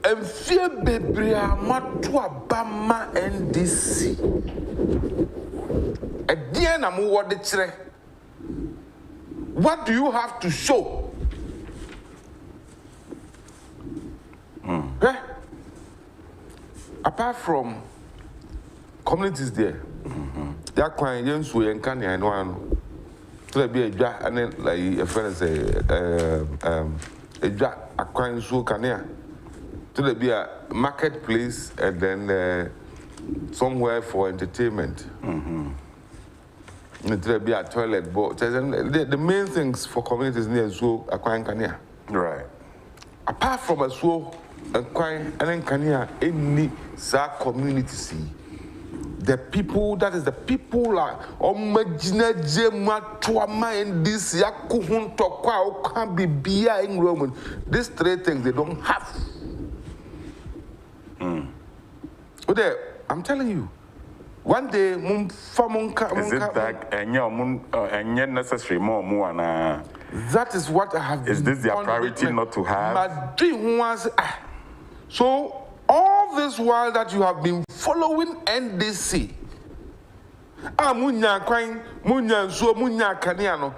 and fear baby, matua bama NDC. Again, I'm what the tre. What do you have to show? Eh? Apart from communities there, their client Jens we and I know to be a jack and then like a friend say a jack a client so can to be a marketplace and then somewhere for entertainment. To be a toilet, but the main things for communities near so a client can
Right.
Apart from a so a client and then can any community see. The people, that is the people are omagina jema tuama and this yakuhun tokwa can be beer in Roman. These three things they don't have. I'm telling you, one day
is it that and necessary more
that is what I have.
Is this their priority not to have?
So all this while that you have been following NDC, munya kwine, munya so munya kaniano,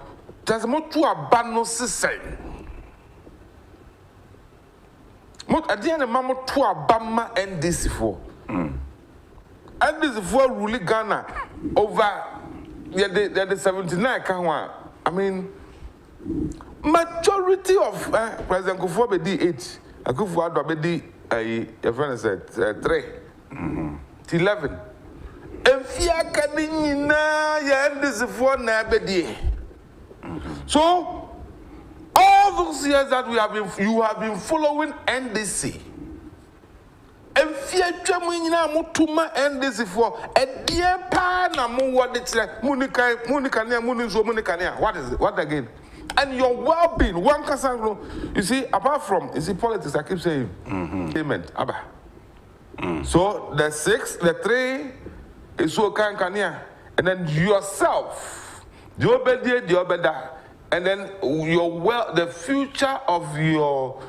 there's more to a banno sisay. Mot at the end of mamma to a bama NDC for. NDC for really Ghana over the 79 Kanwa. I mean, majority of President Kufuor Bedi 8, Kufuor Bedi a friend said 3 to 11. If you can NDC for Nabedi. So all those years that you have been following NDC. If you are mutuma NDC for a dear partner, what it's like Munika, what is it? What again? And your well-being, one can you see, apart from politics, I keep saying payment, Abba. So the 6, the 3 is so kind, and then yourself, the obeda, and then the future of your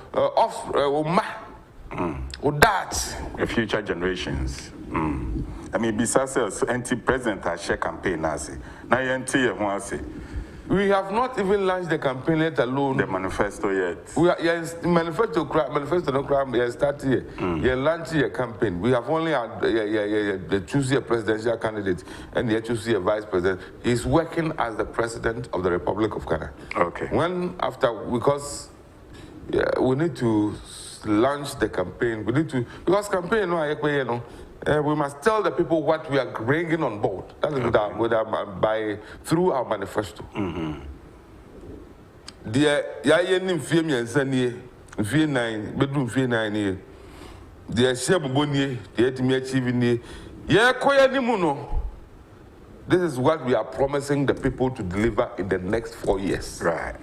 that
the future generations. I mean, besides anti-president share campaign, now
we have not even launched the campaign, let alone
the manifesto yet.
We are manifesto no crime. We start here. We launch a campaign. We have only had the choose a presidential candidate and the choose a vice president. He's working as the president of the Republic of Ghana.
Okay.
Because we need to launch the campaign. We need to campaign we must tell the people what we are bringing on board. That is through our manifesto. The yayenim fiem yansanie fie 9 bedroom fie 9 here. The sheboboni the etimi achieve ni ye koya nimu no. This is what we are promising the people to deliver in the next 4 years.
Right.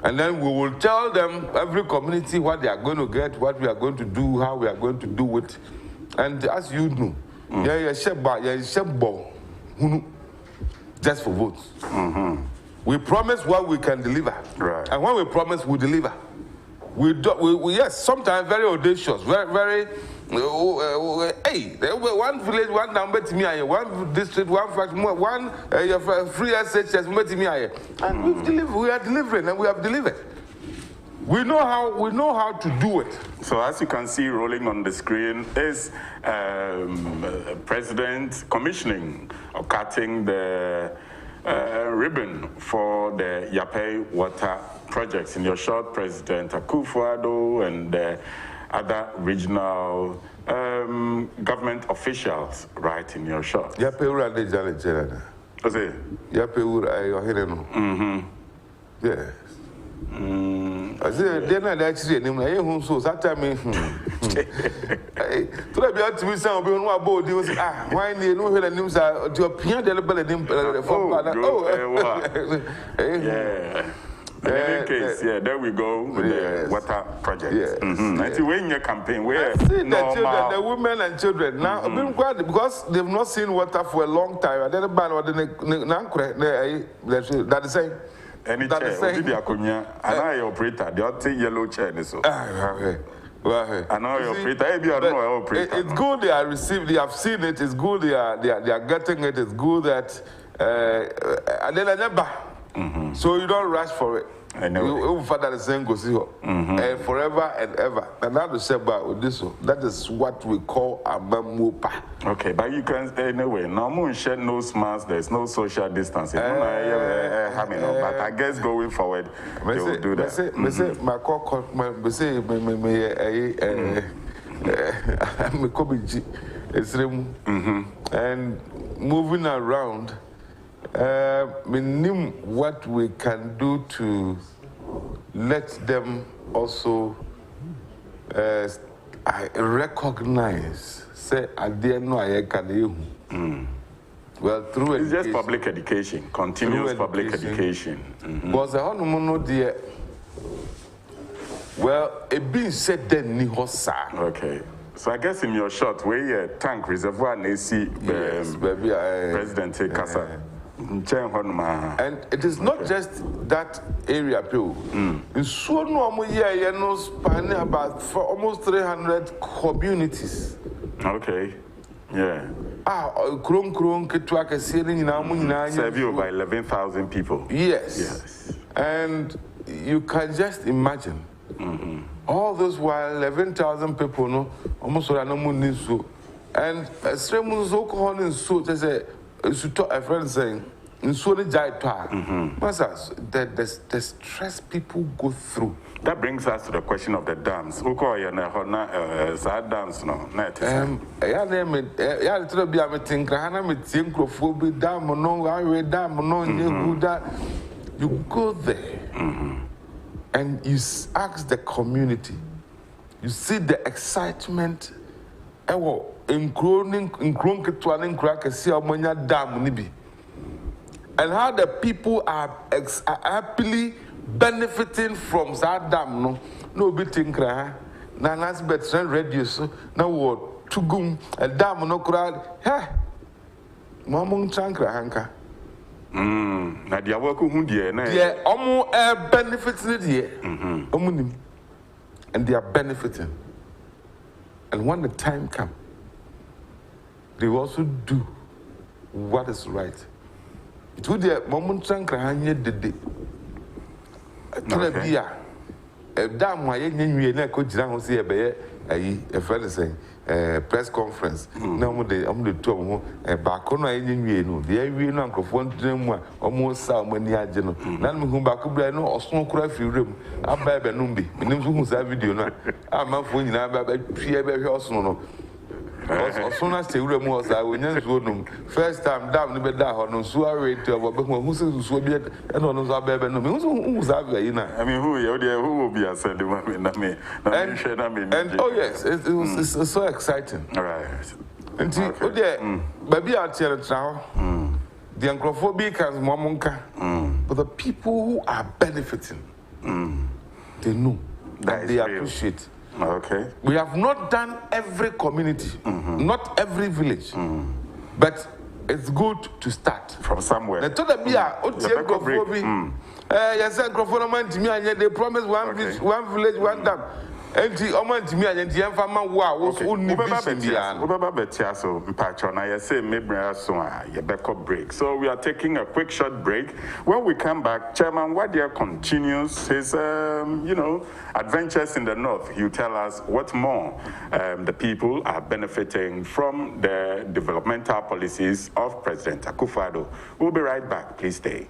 And then we will tell them, every community, what they are going to get, what we are going to do, how we are going to do it. And as you know, just for votes. We promise what we can deliver.
Right.
And when we promise, we deliver. We yes, sometimes very audacious, very hey, one village, one number to me, one district, one fact, one free SHS, and we are delivering, and we have delivered. We know how to do it.
So as you can see rolling on the screen is President commissioning or cutting the ribbon for the Yape water projects. In your short, President Akufo-Addo and other regional government officials, right, in your short.
Yape ura de jale jela.
What's it?
Yape ura ayo hireno. Yes. I said, they're not actually anymore. So that time, to be out to me, some people know about this. Why they know where the names are to appear the
yeah. In any case, yeah, there we go with the water project.
Yes.
Until when your campaign, where
the children, the women and children now, because they've not seen water for a long time. I didn't ban or the same.
Any chair, did the Akunya, and I operator, the other yellow chair. So,
well,
I know your operator.
It's good they are received. They have seen it. It's good they are getting it. It's good that and then I never. So you don't rush for it.
I know.
You father the same go see her forever and ever. And now to say about this one, that is what we call a mamupa.
Okay, but you can anyway. No more share no masks. There's no social distancing. But I guess going forward, they will do that.
And moving around. What we can do to let them also recognize, say, I didn't know I can. Well, through
it's just public education, continuous public education.
Because the honeymoon, dear, well, it being said then,
okay. So I guess in your shot, where tank reservoir, AC, President Kasa.
And it is not just that area, people. In so no year, spanning about for almost 300 communities.
Okay. Yeah.
Serve
you over 11,000 people.
Yes. And you can just imagine. All those while 11,000 people, no, almost so. And a stream so they say. A friend saying, in so the the stress people go through.
That brings us to the question of the dams. Dams, no,
you go there and you ask the community, you see the excitement. Including and how the people are happily benefiting from that dam. No bit in cry. Nanas better reduce. Now what? To gum a dam no crowd. Ha! Mamung chankra hanka.
Nadia work who dear.
Yeah, almost benefiting and they are benefiting. And when the time comes, they also do what is right. It would be a moment to did a damn why you could see a friend saying press conference. No, the two back on the area microphone to them almost some when you are general. None whom back no or smoke craft room. I buy Benumbi, who's that video now. I'm a phone in a very awesome. As soon as the room was, I will never go. First time, damn, never die on so I rate to who's so be and on those baby. Who's that? I
mean, who will be a send me?
And oh, yes, it's so exciting.
All right.
And baby, I'll tell it now. The anthrophobic has Mamunka, but the people who are benefiting, they know that they appreciate.
Okay.
We have not done every community, not every village, but it's good to start
from somewhere.
They told me, they promised one village, one dam. And the Oman to me and the Enfama was only
break. So we are taking a quick short break. When we come back, Chairman Wadie continues his adventures in the north. You tell us what more the people are benefiting from the developmental policies of President Akufo-Addo. We'll be right back. Please stay.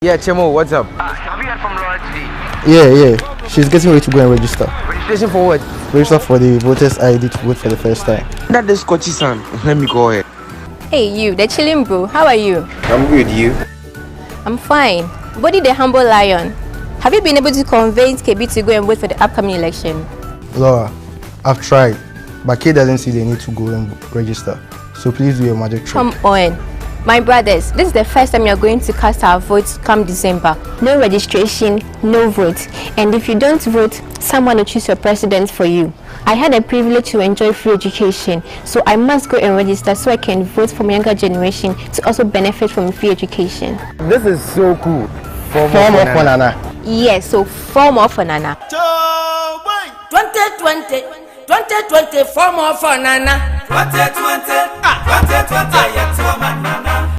Yeah, Chemo, what's up?
Have you heard from Laura today?
Yeah. She's getting ready to go and register.
Registration for what?
Register for the voters ID to vote for the first time.
That is Scotchy son. Let me go ahead.
Hey, you, the chilling bro. How are you?
I'm good, you?
I'm fine. Wadie the humble lion. Have you been able to convince KB to go and vote for the upcoming election?
Laura, I've tried, but Kay doesn't see the need to go and register. So please do your magic trick.
Come on. My brothers, this is the first time you're going to cast our votes come December. No registration, no vote. And if you don't vote, someone will choose your president for you. I had the privilege to enjoy free education, so I must go and register so I can vote for my younger generation to also benefit from free education.
This is so cool.
Form of Nana.
Yes, so 4 more for Nana.
2020, 4 more for Nana. 2020, 2020, yeah, to a Nana.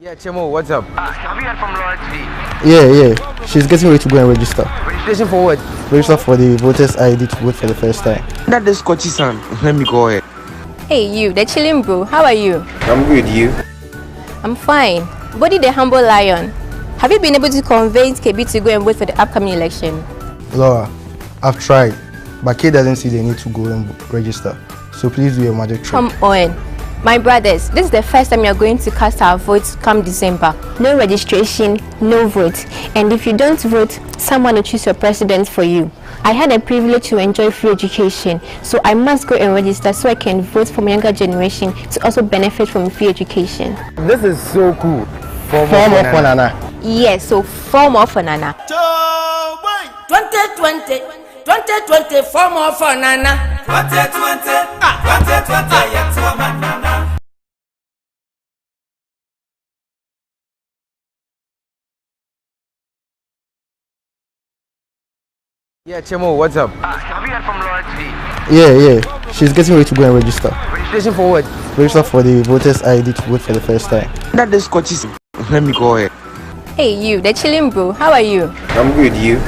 Yeah, Chemo, what's up? Have you heard from Wadie?
Yeah. She's getting ready to go and register.
Registration for what?
Register for the voters ID to vote for the first time.
That is Scotchy son. Let me go ahead.
Hey you, the chilling bro, how are you?
I'm good, you?
I'm fine. Wadie the humble lion. Have you been able to convince KB to go and vote for the upcoming election?
Laura, I've tried, but Kay doesn't see the need to go and register. So please do your magic trick.
Come on. My brothers, this is the first time you're going to cast our votes come December. No registration, no vote. And if you don't vote, someone will choose your president for you. I had the privilege to enjoy free education, so I must go and register so I can vote for my younger generation to also benefit from free education.
This is so cool.
Form of Nana.
Yes, so 4 more for Nana.
2020, 4 more for Nana. 2020, 2020, yeah, to a Nana.
Yeah, Chemo, what's up? Have you heard from Wadie?
Yeah. She's getting ready to go and register.
Registration for what?
Register for the voters ID to vote for the first time.
That is Scotchy son. Let me go ahead.
Hey you, the chilling bro, how are you?
I'm good, you?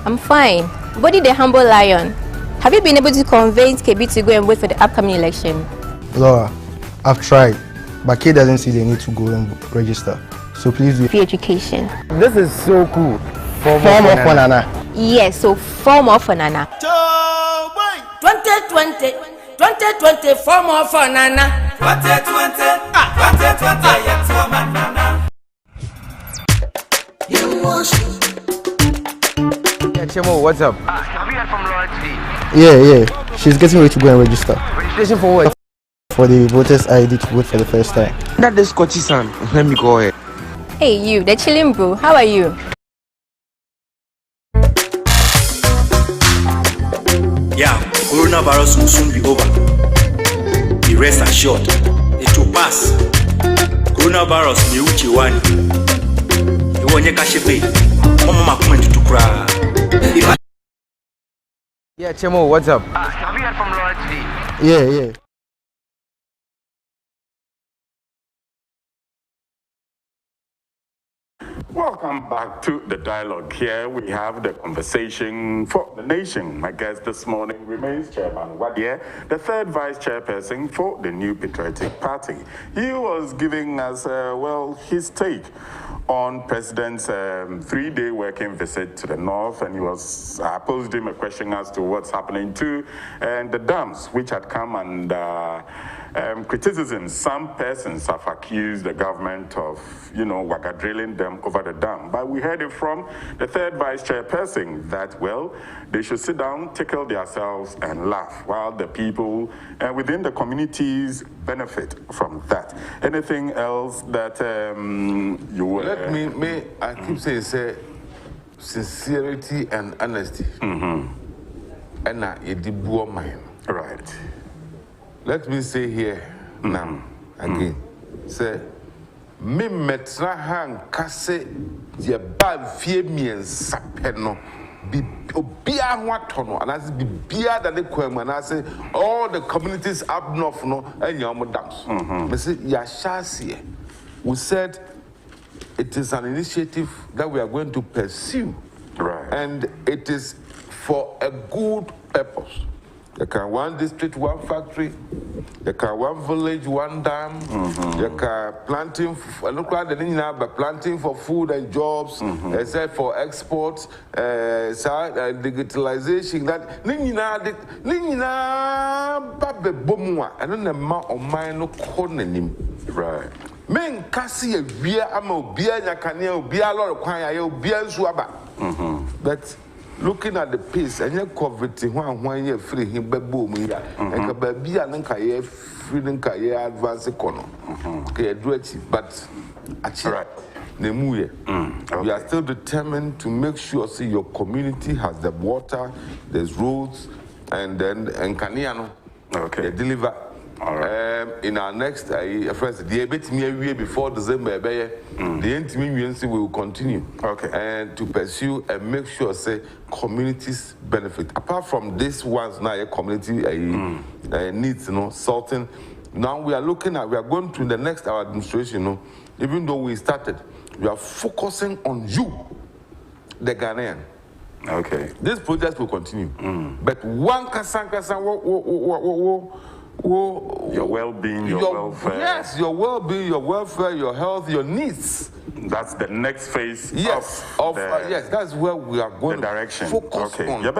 I'm fine. Wadie the humble lion. Have you been able to convince KB to go and vote for the upcoming election?
Laura, I've tried, but Kay doesn't see the need to go and register. So please do
free education.
This is so cool.
Form of Nana.
Yes, so 4 more for Nana.
2020, 4 more for Nana. 2020, 2020, yeah, to a Nana.
Yeah, Chemo, what's up? Have you heard from Wadie?
Yeah. She's getting ready to go and register.
Registration for what?
For the voters ID to vote for the first time.
That is Scotchy son. Let me go ahead.
Hey you, the chilling bro, how are you?
Yeah, coronavirus will soon be over. Be rest assured, it will pass. Coronavirus ni uchi wani. Iwonye kashipe. Mama makumentu tukura.
Yeah, Chemo, what's up? Have you heard from Wadie?
Yeah.
Welcome back to the dialogue. Here we have the conversation for the nation. My guest this morning remains Chairman Wadie, the third vice chairperson for the New Patriotic Party. He was giving us, his take on President's 3-day working visit to the north, and I posed him a question as to what's happening to the dams, which had come under criticism. Some persons have accused the government of, drilling them over the dam. But we heard it from the third vice chairperson that, they should sit down, tickle themselves, and laugh, while the people within the communities benefit from that. Anything else that you would...
I keep saying, sincerity and honesty. And it did blow mine.
Right.
Let me say here now again. Say, me metra hang kase ye bad fie mien sapeno. Be obia watono, and as be bia that the kwem, and I say all the communities up north no and your dams. Me say ya shasi. We said it is an initiative that we are going to pursue.
Right.
And it is for a good purpose. You can one district, one factory. You can one village, one dam. You can planting. Look at the thing now, but planting for food and jobs, except for exports, digitalization. That babe bomwa. I don't know Omare no corner.
Right.
Men kasi a beer, I'm a beer, Yakania, beer, lot of choir, beer, swabba. But looking at the pace, and you're covered one year free him, boom, here, and baby, and then freedom career advance economy. Okay, but actually,
right.
We are still determined to make sure, see, your community has the water, there's roads, and then Kaniano, they deliver.
All right.
In our next, friends, the bit me before December, the NTM will continue.
Okay.
And to pursue and make sure, say, communities benefit. Apart from this ones now, a community needs, sorting. Now we are looking at, we are going to the next our administration, even though we started, we are focusing on you, the Ghanaian.
Okay.
This project will continue. But one
your well-being, your welfare.
Yes, your well-being, your welfare, your health, your needs.
That's the next phase.
Yes, yes, that's where we are going.
The direction.
Focus on.
We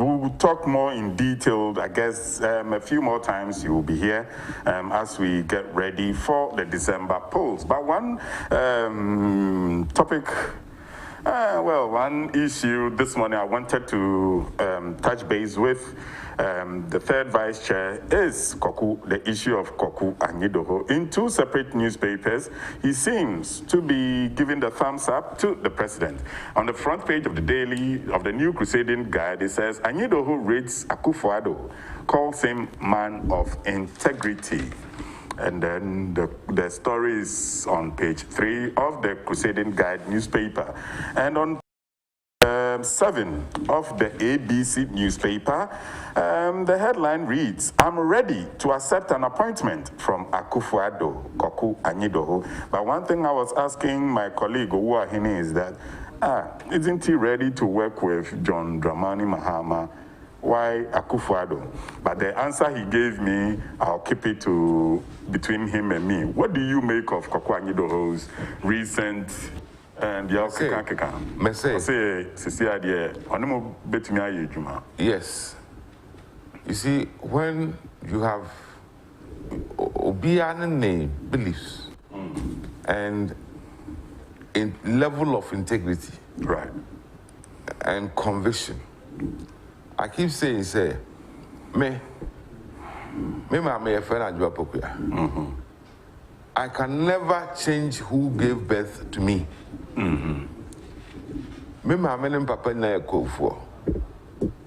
will talk more in detail. I guess a few more times you will be here as we get ready for the December polls. But one topic. One issue this morning I wanted to touch base with the third vice chair is the issue of Koku Anyidoho. In two separate newspapers, he seems to be giving the thumbs up to the president. On the front page of the New Crusading Guide, it says Anyidoho rates Akufo-Addo, calls him man of integrity. And then the story is on page 3 of the Crusading Guide newspaper. And on 7 of the ABC newspaper, the headline reads, I'm ready to accept an appointment from Akufo-Addo, Koku Anyidoho. But one thing I was asking my colleague, Owuahene, is that, isn't he ready to work with John Dramani Mahama? Why Akufo-Addo? But the answer he gave me, I'll keep it to between him and me. What do you make of Koku Anyidoho's recent Yes. You see, when you have Obiane beliefs and in level of integrity, right,
and conviction, I keep saying, me a friend I can never change who gave birth to me. Me and papa na yakofo.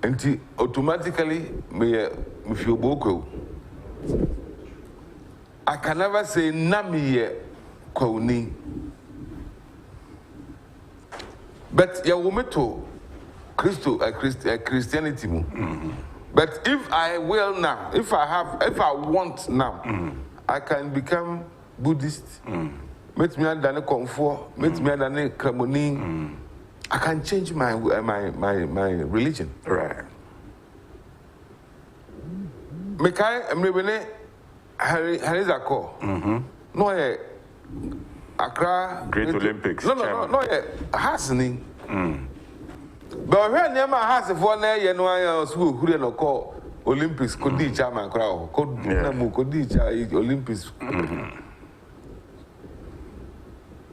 And automatically me feel boko. I can never say na me kwauni. But ya wometo Christianity mu. But if I will now, if I want now, I can become Buddhist. Met me and comfort, met me and Kramoni. I can change my religion.
Right.
Mekai emrebene Harizako. No Accra
Great Olympics.
No Hasni. But when Yama has a phone there, you know, school who no call Olympics could teach Chairman Crow, could teach Olympics.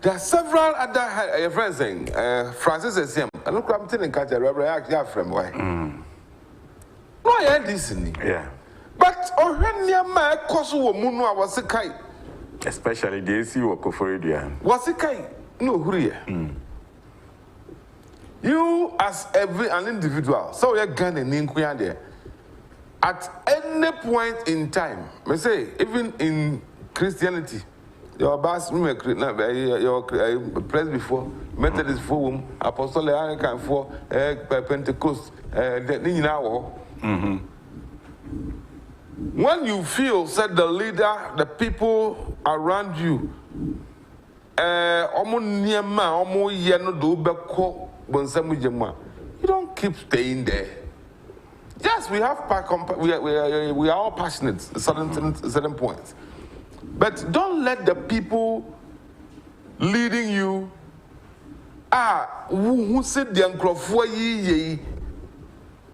There are several other friends saying, Francis is him. I look, I'm telling Kaja, Robert, from why. No, I had this in
yeah.
But when Yama Kosu Munu was a kite,
especially the AC or Koforidia.
Was a kite? No, hurry. You, as an individual, so you're Ghana in there. At any point in time, I say, even in Christianity, your boss, your press before, Methodist forum, Apostolic Anglican for Pentecost, when you feel, said the leader, the people around you, omo niema omo ye no do beko bonsamu jema. You don't keep staying there. Yes, we are all passionate at certain points. But don't let the people leading you who said the uncrofo ye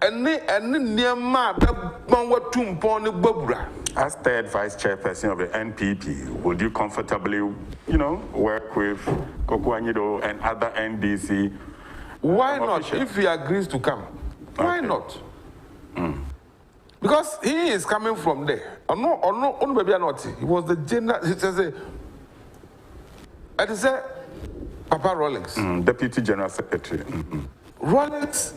and niema what babura.
As third vice chairperson of the NPP, would you comfortably, work with Kokuanyido and other NDC?
Why not? If he agrees to come, why not? Because he is coming from there. Or no, maybe not. He was the general. It is a Papa Rawlings,
Deputy General Secretary.
Rawlings,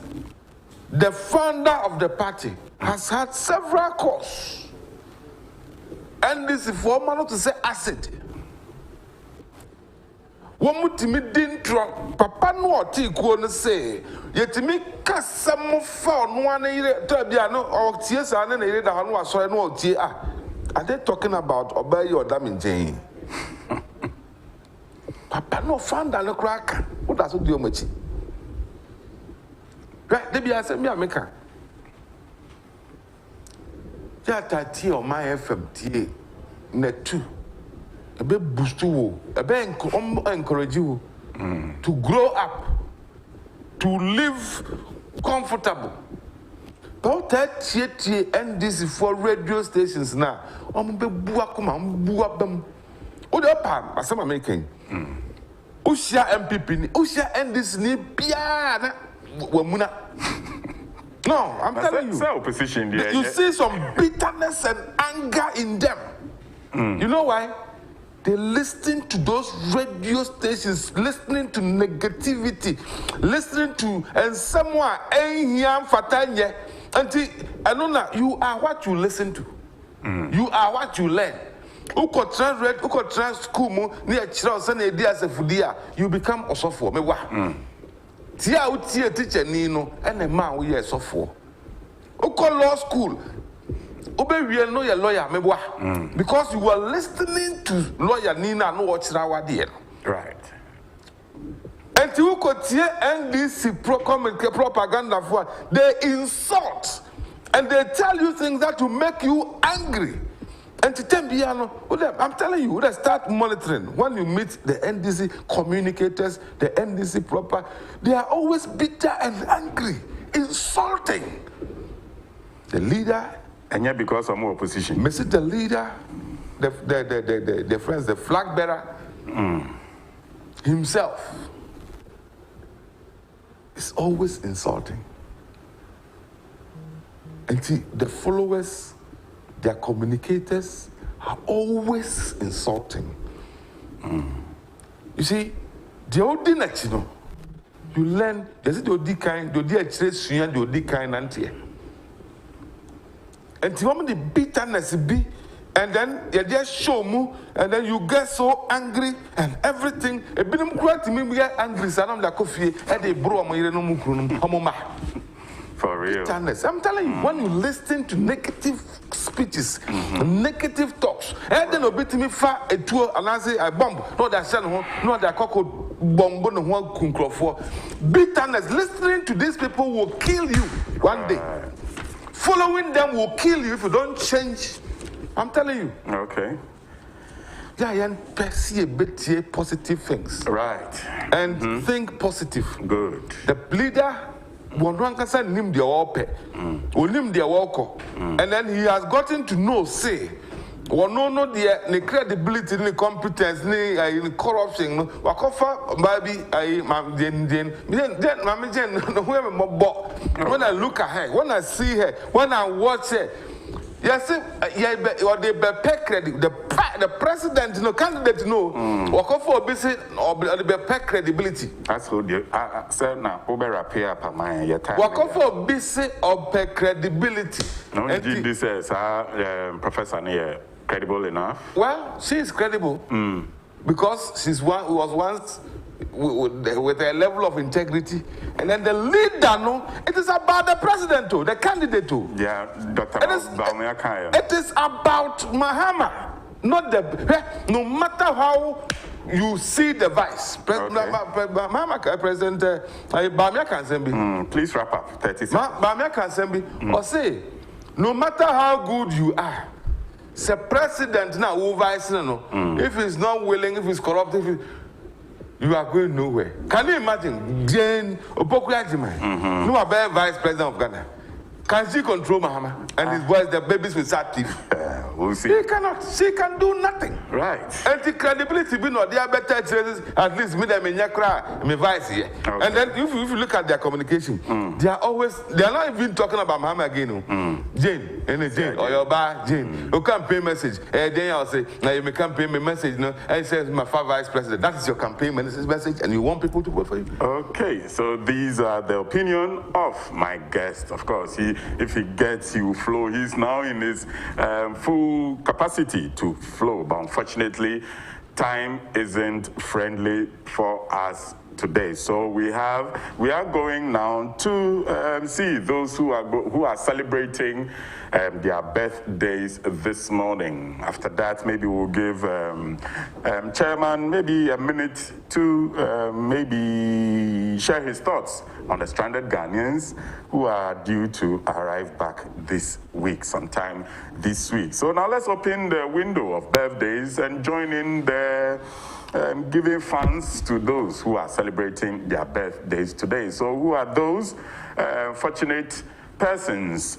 the founder of the party, has had several calls. And this is for man to say acid. One mutimi dintro, Papa no oti ko say, yetimi kasa mo fa no an ire to bia no o tie sa na ire da no aso no o tie are they talking about obey your damage? Papa no founder no crack. What does do machi? Right, they be say me ameka. Jata tie o my FM tie na 2 a bit boost you, a bit encourage you to grow up, to live comfortable. About that NDC for radio stations now. Be buakuma. Udapam, as I'm making. Usha MPP, Usha NDC ni piana wamuna. No, I'm telling you.
Opposition,
you see some bitterness and anger in them. You know why? They listen to those radio stations, listening to negativity, listening to and someone fatanye. Anona, you are what you listen to. You are what you learn. Uko trans school mu ni achira osa na edi asefudia, you become osofo. Me wa. Tia utie teacher ni no, ene ma wo ye osofo. Uko law school. Obe no your lawyer because you were listening to lawyer Nina no watch Wadie.
Right.
And you could hear NDC propaganda for they insult and they tell you things that will make you angry. And to Tembiano, I'm telling you, they start monitoring. When you meet the NDC communicators, the NDC proper, they are always bitter and angry, insulting the leader.
And yet, because of more opposition,
Mr. The leader, the friends, the flag bearer, himself is always insulting. And see, the followers, their communicators are always insulting. You see, the old next, you learn. There's the old kind, the old kind, and the moment the bitterness be, and then you just show me, and then you get so angry and everything. A bit of me get angry, so I'm like coffee, and they bro
for real.
Bitterness. I'm telling you, when you listen to negative speeches, negative talks, and then a bit me far a tour and I say I bomb, no that son, no that cocoa bomb no one kunkro for bitterness. Listening to these people will kill you one day. Following them will kill you if you don't change. I'm telling you.
Okay.
Yeah, and see a bit positive things.
Right.
And think positive.
Good.
The leader, one can say him the ope, or him the walker, and then he has gotten to know, say, no the credibility, the competence, the corruption. When I look at her, when I see her, when I watch her, yes, or they pay credit. The president, candidate, walk for busy or the pay credibility.
That's what you said now. Over a pair per mind.
Walk for busy or pay credibility.
No, indeed, this is Professor Near. Credible enough?
Well, she is credible because she's one who was once with a level of integrity, and then the leader. No, it is about the president the candidate
Yeah, Dr.
It is about Mahama. Not the no matter how you see the vice president.
Please wrap up. 30 seconds.
Or say, no matter how good you are, the president now who vice if he's not willing, if he's corrupt, if you are going nowhere. Can you imagine Jane Opoku-Agyeman, no a vice president of Ghana? Can she control Mahama and his boys, the babies will start thief?
We'll see.
She cannot. She can do nothing.
Right.
And the credibility be not there better at least me them in Yakra, me vice here. Okay. And then if you look at their communication, they are not even talking about Mahama again. Jane, Jane, or your bar, Jane. You campaign message. Then I'll say, now you may campaign me message, and it says my father vice president. That is your campaign message, and you want people to vote for you.
Okay, so these are the opinion of my guest. Of course, if he gets, he will flow. He's now in his full capacity to flow, but unfortunately, time isn't friendly for us today. So we are going now to see those who are celebrating their birthdays this morning. After that, maybe we'll give Chairman maybe a minute to maybe share his thoughts on the stranded Ghanaians who are due to arrive back this week, sometime this week. So now let's open the window of birthdays and join in the giving funds to those who are celebrating their birthdays today. So who are those fortunate persons?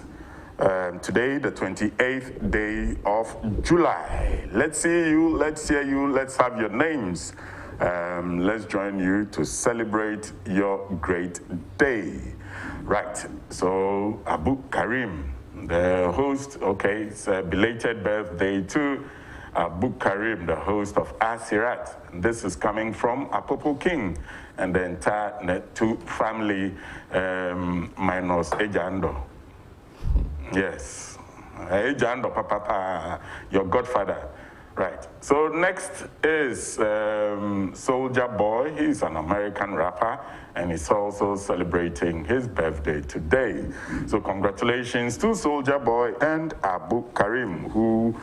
Today, the 28th day of July. Let's see you, let's hear you, let's have your names. Let's join you to celebrate your great day. Right, so Abu Karim, the host, okay, it's a belated birthday to Abu Karim, the host of Asirat. This is coming from Apopo King and the entire Netu family minus Ejando. Yes, Ejando, Papa, your godfather. Right, so next is Soulja Boy. He's an American rapper and he's also celebrating his birthday today. So congratulations to Soulja Boy and Abu Karim, who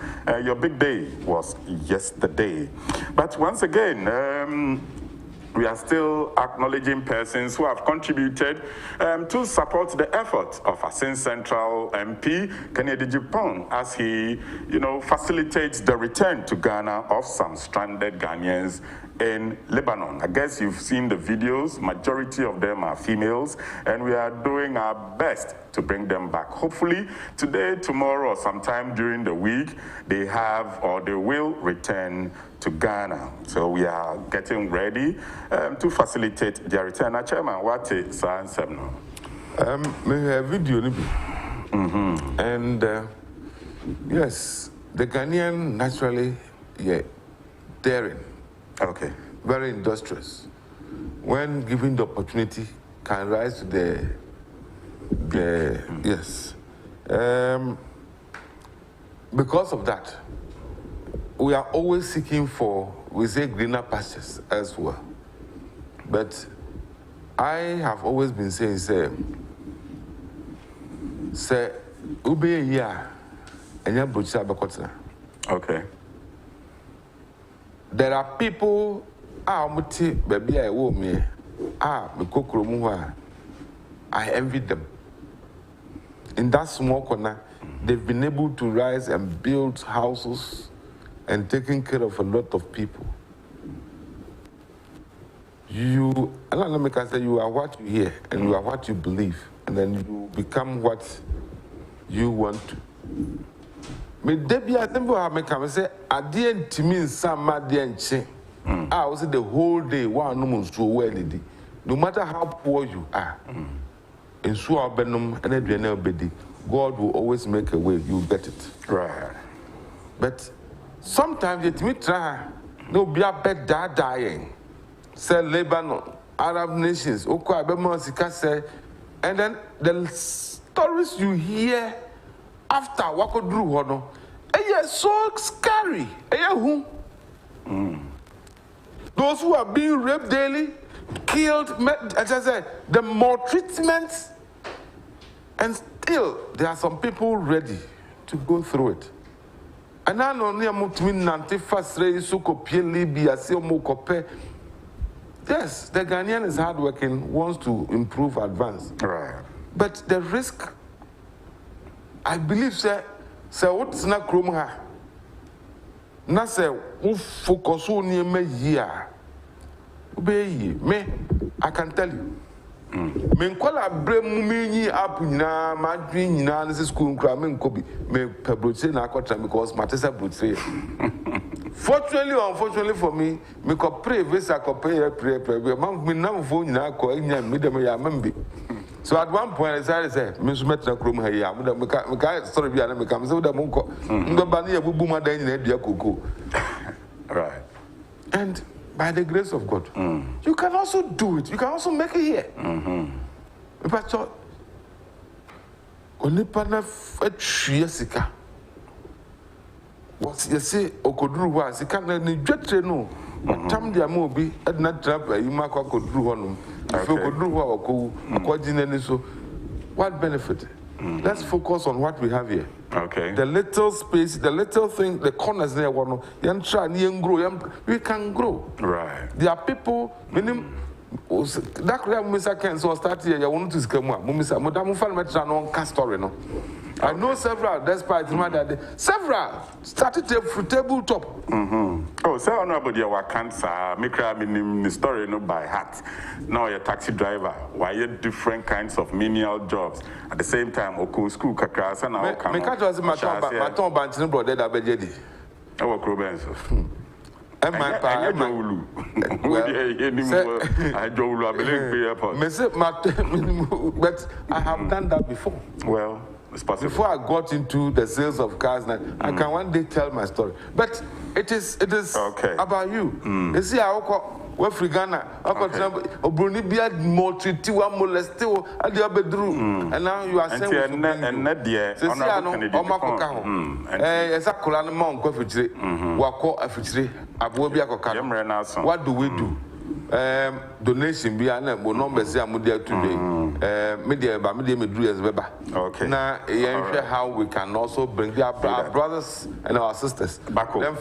your big day was yesterday. But once again, we are still acknowledging persons who have contributed to support the efforts of Asin Central MP, Kennedy Jipong, as he, facilitates the return to Ghana of some stranded Ghanaians in Lebanon. I guess you've seen the videos. Majority of them are females, and we are doing our best to bring them back. Hopefully today, tomorrow, or sometime during the week, they will return to Ghana. So we are getting ready to facilitate their return. Now, Chairman, what is Semno?
We have video, and yes, the Ghanaian naturally, daring.
Okay.
Very industrious. When given the opportunity, can rise to the yes. Because of that, we are always seeking for, we say, greener pastures as well. But I have always been saying, say, ube ya, enya brocha bakotna.
Okay.
There are people, muti baby I wo me, me kokoro mu I envy them. In that small corner, they've been able to rise and build houses and taking care of a lot of people. You are what you hear and you are what you believe, and then you become what you want to. Me debi atembo ha me come say ade ntimi nsama de nche. I say the whole day one no nsuo we anidi. No matter how poor you are. Nsuo obenum and aduane obedi. God will always make a way, you get it.
Right.
But sometimes it me try no be a bed dying. Say Lebanon, Arab nations, okwa abemo sika say, and then the stories you hear after wakodru hono, so scary. Those who are being raped daily, killed, as I said, the maltreatment, and still there are some people ready to go through it. And I know near Mutmin Nanti first race so copy Libya, see more copy. Yes, the Ghanaian is hardworking, wants to improve, advance.
Right.
But the risk, I believe, sir, what's not Krumha? Na say, who focus on me year. Me, I can tell you. Men kola bre mumini up na ma dream na this school nkra men kobi me pebroche na akwatra because matesa broche. Fortunately or unfortunately for me ko pray visa ko pray man me na fo nyina ko anya me dem ya membe. So at one point I said me so metra krom ha ya me ka story bia na me ka me so dem nko ndo ba na ebubu ma dan nyina dua koko.
Right.
And by the grace of God, you can also do it. You can also make it here. But only partner sika. What you say, Okodru was, you can't any jet no. Tam dia mobi, and not trap, you mark Okodru on them. If Okodru or according so, what benefit? Let's focus on what we have here.
Okay.
The little space, the little thing, the corners there, we can grow.
Right.
There are people, that career Mr. Ken so start here, you want to scam one. Story, no. I know several, despite several started tabletop.
Oh, so honorable, you are cancer. Make the story no by heart. Now you're a taxi driver. Why you different kinds of menial jobs at the same time? Oko school kakras and now come.
Me can't just my ton bantin brother that be jedi.
Our Crobenso.
And my pa,
I
but I have done that before.
Well, it's possible.
Before I got into the sales of cars, I can one day tell my story. But it is
okay.
About you. You see, I we free Ghana. Obroni bia maltreat you, molest you, and you bedroom. And now you are saying
and not dear.
What do we do? Donation be an number say today. Media me do as beba.
Okay.
Now how we can also bring our brothers and our sisters
back home.
Then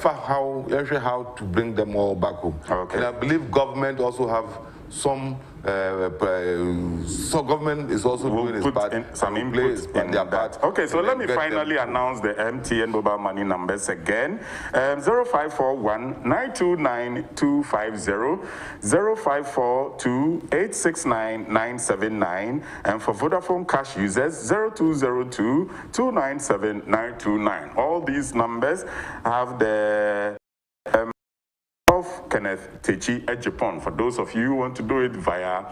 how to bring them all back home.
Okay.
And I believe government also have some so government is also doing its part,
some input in their part. Okay, so let me finally announce the MTN mobile money numbers again. 0541 929 250, 0542 869 979, and for Vodafone cash users 0202 297 929. All these numbers have the Kenneth Techi Ejipon. For those of you who want to do it via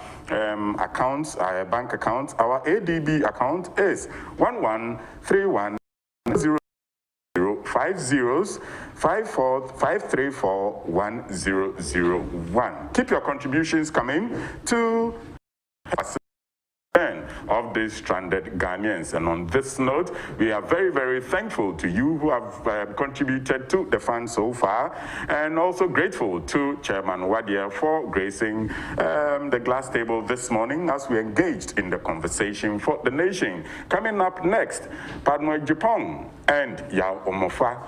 accounts, bank accounts, our ADB account is 11310050534101. Keep your contributions coming to of these stranded Ghanaians. And on this note, we are very, very thankful to you who have contributed to the fund so far, and also grateful to Chairman Wadie for gracing the glass table this morning as we engaged in the conversation for the nation. Coming up next, Padma Jipong and Yao Omofa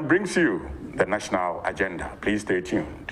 brings you the national agenda. Please stay tuned.